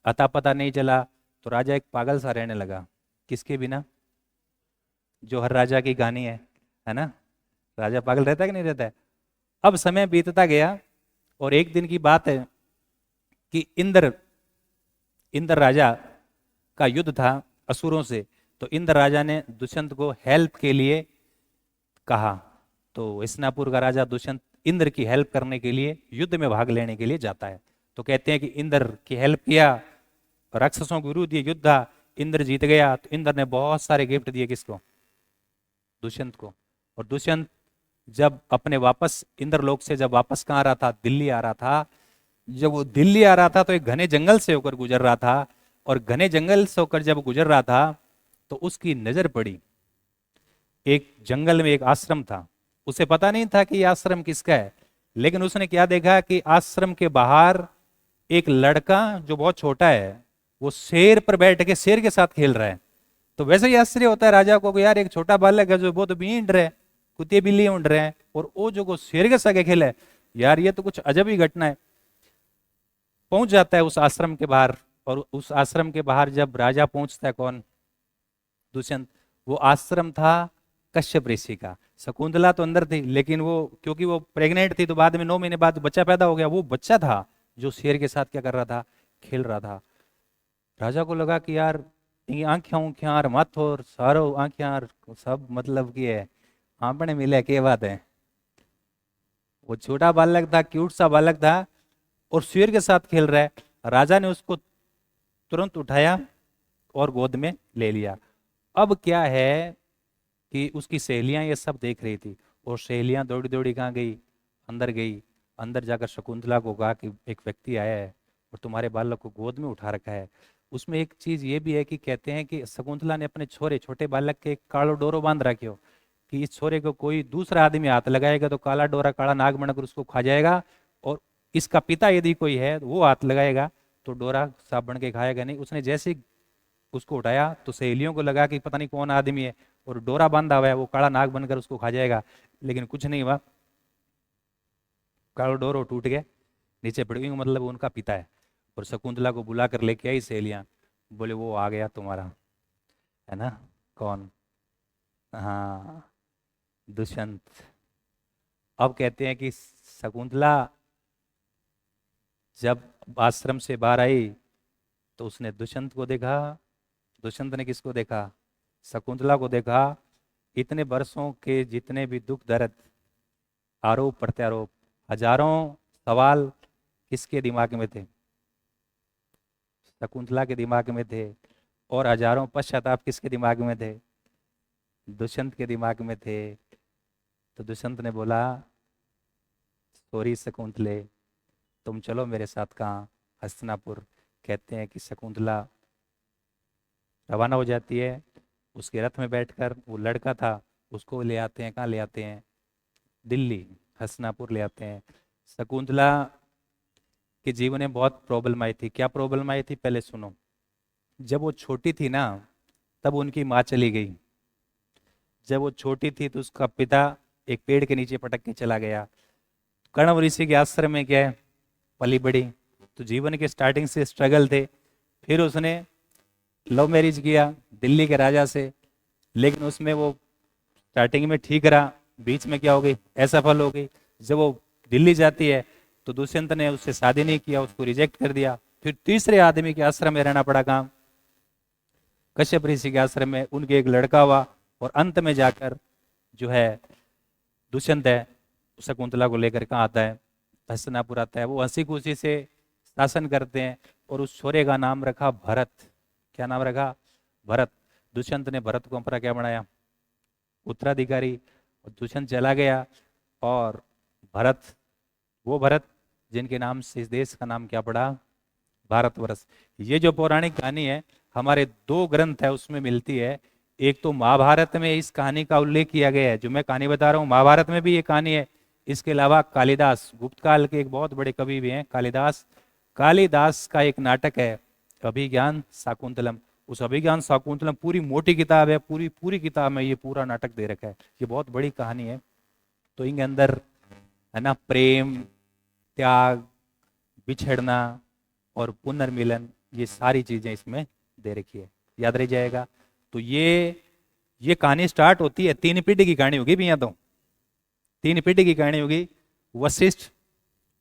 अता पता नहीं चला। तो राजा एक पागल सा रहने लगा, किसके बिना, जो हर राजा की कहानी है ना, राजा पागल रहता है कि नहीं रहता है। अब समय बीतता गया और एक दिन की बात है कि इंद्र इंद्र राजा का युद्ध था असुरों से। तो इंद्र राजा ने दुष्यंत को हेल्प के लिए कहा। तो हस्तिनापुर का राजा दुष्यंत इंद्र की हेल्प करने के लिए युद्ध में भाग लेने के लिए जाता है। तो कहते हैं कि इंद्र की हेल्प किया, राक्षसों के विरुद्ध ये युद्ध था, इंद्र जीत गया। तो इंद्र ने बहुत सारे गिफ्ट दिए, किसको, दुष्यंत को। और दुष्यंत जब अपने वापस इंद्रलोक से जब वापस कहाँ आ रहा था, दिल्ली आ रहा था। जब वो दिल्ली आ रहा था तो एक घने जंगल से होकर गुजर रहा था। और घने जंगल से होकर जब गुजर रहा था तो उसकी नजर पड़ी, एक जंगल में एक आश्रम था। उसे पता नहीं था कि ये आश्रम किसका है, लेकिन उसने क्या देखा कि आश्रम के बाहर एक लड़का जो बहुत छोटा है, वो शेर पर बैठ के शेर के साथ खेल रहा है। तो वैसे ही आश्चर्य होता है राजा को कि यार एक छोटा बालक है जो बहुत बींड रहे, कुत्ते बिल्ली उड़ रहे हैं, और वो जो को शेर के साथ खेल है, यार ये तो कुछ अजब ही घटना है। पहुंच जाता है उस आश्रम के बाहर। और उस आश्रम के बाहर जब राजा पहुंचता है, कौन, दुष्यंत, वो आश्रम था कश्यप ऋषि का। शकुंतला तो अंदर थी, लेकिन वो क्योंकि वो प्रेग्नेंट थी तो बाद में 9 महीने बाद बच्चा पैदा हो गया, वो बच्चा था जो शेर के साथ क्या कर रहा था, खेल रहा था। राजा को लगा कि यार ये आंखें ऊंखें और मत और सारो आंखें और सब मतलब की है, आपने मिले के बात है। वो छोटा बालक था, क्यूट सा बालक था, और शेर के साथ खेल रहा है। राजा ने उसको तुरंत उठाया और गोद में ले लिया। अब क्या है कि उसकी सहेलियां ये सब देख रही थी, और सहेलियां दौड़ी दौड़ी कहाँ गई, अंदर गई। अंदर जाकर शकुंतला को कहा कि एक व्यक्ति आया है और तुम्हारे बालक को गोद में उठा रखा है। उसमें एक चीज ये भी है कि कहते हैं कि शकुंतला ने अपने छोटे बालक के कालो डोरो बांध रखे हो, कि इस छोरे को कोई दूसरा आदमी हाथ लगाएगा तो काला डोरा काला नाग बनकर उसको खा जाएगा, और इसका पिता यदि कोई है वो हाथ लगाएगा तो डोरा सांप बन के खाएगा नहीं। उसने जैसे ही उसको उठाया तो सहेलियों को लगा कि पता नहीं कौन आदमी है, और डोरा बांधा हुआ है, वो काला नाग बनकर उसको खा जाएगा। लेकिन कुछ नहीं हुआ, काला डोरो टूट गया, नीचे पड़ गई, मतलब वो उनका पिता है। और शकुंतला को बुला कर लेके आई सहेलियां, बोले वो आ गया तुम्हारा, है ना, कौन, हाँ, दुष्यंत। अब कहते हैं कि शकुंतला जब आश्रम से बाहर आई तो उसने दुष्यंत को देखा। दुष्यंत ने किसको देखा, शकुंतला को देखा। इतने वर्षों के जितने भी दुख दर्द, आरोप प्रत्यारोप, हजारों सवाल किसके दिमाग में थे, शकुंतला के दिमाग में थे। और हजारों पश्चाताप किसके दिमाग में थे, दुष्यंत के दिमाग में थे। तो दुष्यंत ने बोला, सॉरी शकुंतले, तुम चलो मेरे साथ, कहाँ, हस्तिनापुर। कहते हैं कि शकुंतला रवाना हो जाती है, उसके रथ में बैठकर। वो लड़का था उसको ले आते हैं, कहाँ ले आते हैं, दिल्ली, हस्तिनापुर ले आते हैं। शकुंतला के जीवन में बहुत प्रॉब्लम आई थी। क्या प्रॉब्लम आई थी, पहले सुनो। जब वो छोटी थी ना, तब उनकी माँ चली गई। जब वो छोटी थी तो उसका पिता एक पेड़ के नीचे पटक के चला गया। कण्व ऋषि के आश्रम में क्या है, पली बड़ी। तो जीवन के स्टार्टिंग से स्ट्रगल थे। फिर उसने लव मैरिज किया दिल्ली के राजा से, लेकिन उसमें वो स्टार्टिंग में ठीक रहा, बीच में क्या हो गई, असफल हो गई। जब वो दिल्ली जाती है तो दुष्यंत ने उससे शादी नहीं किया, उसको रिजेक्ट कर दिया। फिर तीसरे आदमी के आश्रम में रहना पड़ा, काम कश्यप ऋषि के आश्रम में, उनके एक लड़का हुआ। और अंत में जाकर जो है दुष्यंत है शकुंतला को लेकर कहाँ आता है, हस्तिनापुर आता है। वो हंसी खुशी से शासन करते हैं और उस छोरे का नाम रखा भरत। क्या नाम रखा, भरत। दुष्यंत ने भरत को अपना क्या बनाया, उत्तराधिकारी। और दुष्यंत चला गया और भरत, वो भरत जिनके नाम से इस देश का नाम क्या पड़ा, भारतवर्ष। ये जो पौराणिक कहानी है हमारे दो ग्रंथ है उसमें मिलती है। एक तो महाभारत में इस कहानी का उल्लेख किया गया है, जो मैं कहानी बता रहा हूँ महाभारत में भी ये कहानी है। इसके अलावा कालिदास, गुप्त काल के एक बहुत बड़े कवि भी हैं कालिदास, कालिदास का एक नाटक है अभिज्ञान शाकुंतलम। उस अभिज्ञान शाकुंतलम पूरी मोटी किताब है, पूरी पूरी किताब में ये पूरा नाटक दे रखा है। ये बहुत बड़ी कहानी है। तो इनके अंदर है ना प्रेम, त्याग, बिछड़ना और पुनर्मिलन, ये सारी चीजें इसमें दे रखी है, याद रह जाएगा। तो ये कहानी स्टार्ट होती है, 3 पीढ़ी की कहानी होगी भैया। तो 3 पीढ़ी की कहानी होगी। वशिष्ठ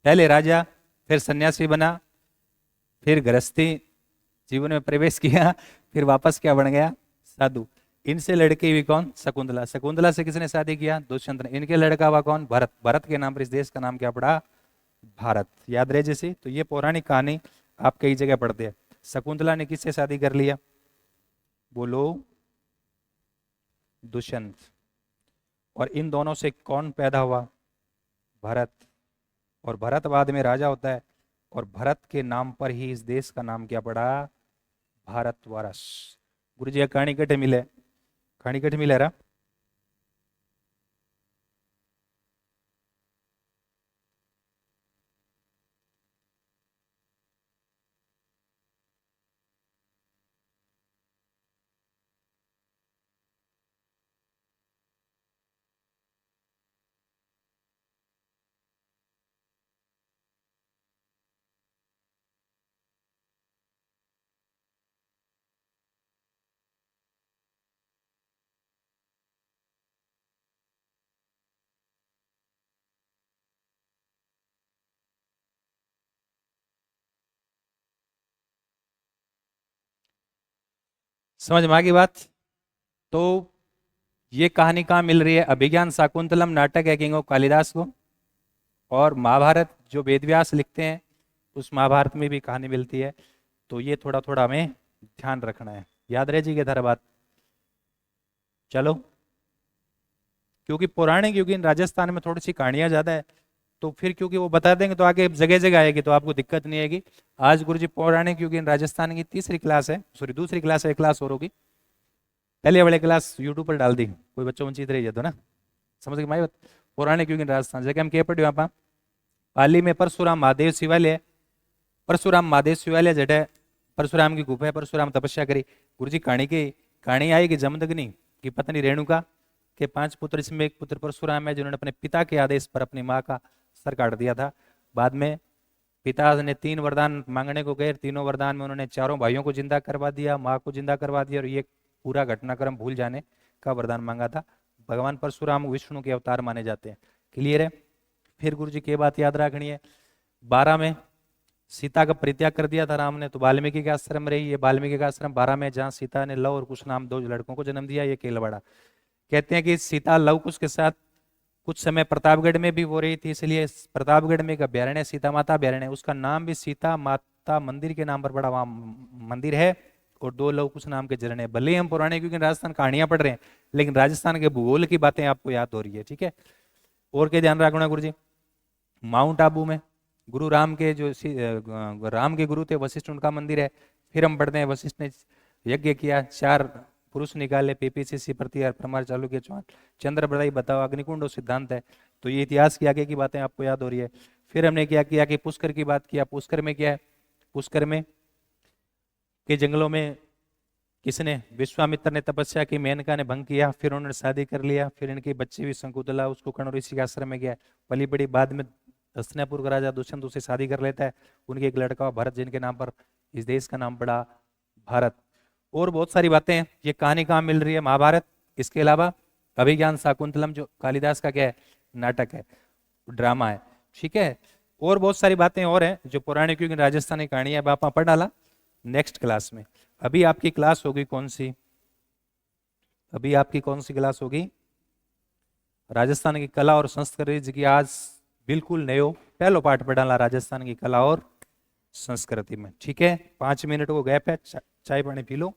पहले राजा, फिर सन्यासी बना, फिर गृहस्थी जीवन में प्रवेश किया, फिर वापस क्या बन गया, साधु। इनसे लड़की हुई कौन, शकुंतला। शकुंतला से किसने शादी किया, दुष्यंत ने। इनके लड़का हुआ कौन, भरत। भरत के नाम पर इस देश का नाम क्या पड़ा, भारत। याद रहे जैसे। तो ये पौराणिक कहानी आप कई जगह पढ़ते हैं। शकुंतला ने किससे शादी कर लिया, बोलो, दुष्यंत। और इन दोनों से कौन पैदा हुआ, भरत। और भरत बाद में राजा होता है और भरत के नाम पर ही इस देश का नाम क्या पड़ा, भारतवर्ष। गुरु जी कहानी कटे मिले, कहानी कटे मिले रहा। समझ में आ गई बात। तो ये कहानी कहाँ मिल रही है, अभिज्ञान शाकुंतलम नाटक है किंग ऑफ कालिदास को। और महाभारत जो वेदव्यास लिखते हैं उस महाभारत में भी कहानी मिलती है। तो ये थोड़ा थोड़ा हमें ध्यान रखना है, याद रह जी धर बात। चलो, क्योंकि पौराणिक युगीन राजस्थान में थोड़ी सी कहानियां ज्यादा है, तो फिर क्योंकि वो बता देंगे तो आगे जगह जगह आएगी, तो आपको दिक्कत नहीं आएगी। आज गुरुजी पौराणिक युगीन राजस्थान की तीसरी क्लास है, सॉरी दूसरी क्लास है, एक क्लास और होगी। पहले वाले क्लास यूट्यूब पर डाल दी, कोई बच्चों वंचित रह जातो ना, समझ गए माई बात। पौराणिक युगीन राजस्थान जगह हम क्या पढ़े आप, पाली में परशुराम महादेव शिवालय, परशुराम महादेव शिवालय जटे परशुराम की गुफा है, परशुराम तपस्या करी। गुरु जी कहानी आई कि जमदग्नि की पत्नी रेणुका के 5 पुत्र, इसमें एक पुत्र परशुराम है जिन्होंने अपने पिता के आदेश पर अपनी माँ का सर काट दिया था। बाद में पिता ने 3 वरदान मांगने को गए, तीनों वरदान में उन्होंने चारों भाइयों को जिंदा करवा दिया, माँ को जिंदा करवा दिया, और ये पूरा घटनाक्रम भूल जाने का वरदान मांगा था। भगवान परशुराम विष्णु के अवतार माने जाते हैं, क्लियर है। फिर गुरु जी की बात याद रखनी है, 12 में सीता का परित्याग कर दिया था राम ने, तो वाल्मीकि के आश्रम रही है। वाल्मीकि का आश्रम 12 में, जहाँ सीता ने लव और कुश नाम 2 लड़कों को जन्म दिया, ये केलवाड़ा। कहते हैं कि सीता लव कुश के साथ कुछ समय प्रतापगढ़ में भी हो रही थी, इसलिए प्रतापगढ़ में एक अभ्यारण्य सीता माता अभ्यारण्य, उसका नाम भी सीता माता मंदिर के नाम पर बड़ा वहां मंदिर है। और 2 लव कुश नाम के झरने। भले ही हम पुराने क्योंकि राजस्थान कहानियां पढ़ रहे हैं, लेकिन राजस्थान के भूगोल की बातें आपको याद हो रही है, ठीक है। और क्या ध्यान रखना गुरु जी, माउंट आबू में गुरु राम के जो राम के गुरु थे वशिष्ठ, उनका मंदिर है। फिर हम पढ़ते हैं वशिष्ठ ने यज्ञ किया, 4 पुरुष निकाले, पीपीसीसी प्रति परमार चालू किया, चौहान चंद्र बड़ाई बताओ, अग्निकुंड सिद्धांत है। तो ये इतिहास के आगे की बातें आपको याद हो रही है। फिर हमने क्या किया कि पुष्कर की बात किया। पुष्कर में क्या है, पुष्कर में के जंगलों में किसने, विश्वामित्र ने तपस्या की, मेनका ने भंग किया, फिर उन्होंने शादी कर लिया, फिर इनकी बच्ची हुई शंकुतला, उसको कर्ण ऋषि के आश्रम में गया, पली बड़ी। बाद में हस्तिनापुर का राजा दुष्यंत उससे शादी कर लेता है, उनके एक लड़का भरत, जिनके नाम पर इस देश का नाम पड़ा भारत। और बहुत सारी बातें हैं। ये कहानी कहाँ मिल रही है, महाभारत। इसके अलावा अभिज्ञान शाकुंतलम जो कालिदास का क्या है, नाटक है, ड्रामा है। ठीक है, और बहुत सारी बातें और हैं जो पौराणिक युग राजस्थानी कहानी है, अब आप पढ़ डाला नेक्स्ट क्लास में। अभी आपकी क्लास होगी कौन सी, अभी आपकी कौन सी क्लास होगी, राजस्थान की कला और संस्कृति की। आज बिल्कुल नयो पहलो पाठ पढ़ाला राजस्थान की कला और संस्कृति में। ठीक है, 5 मिनट को गैप है, चाय पानी पी लो।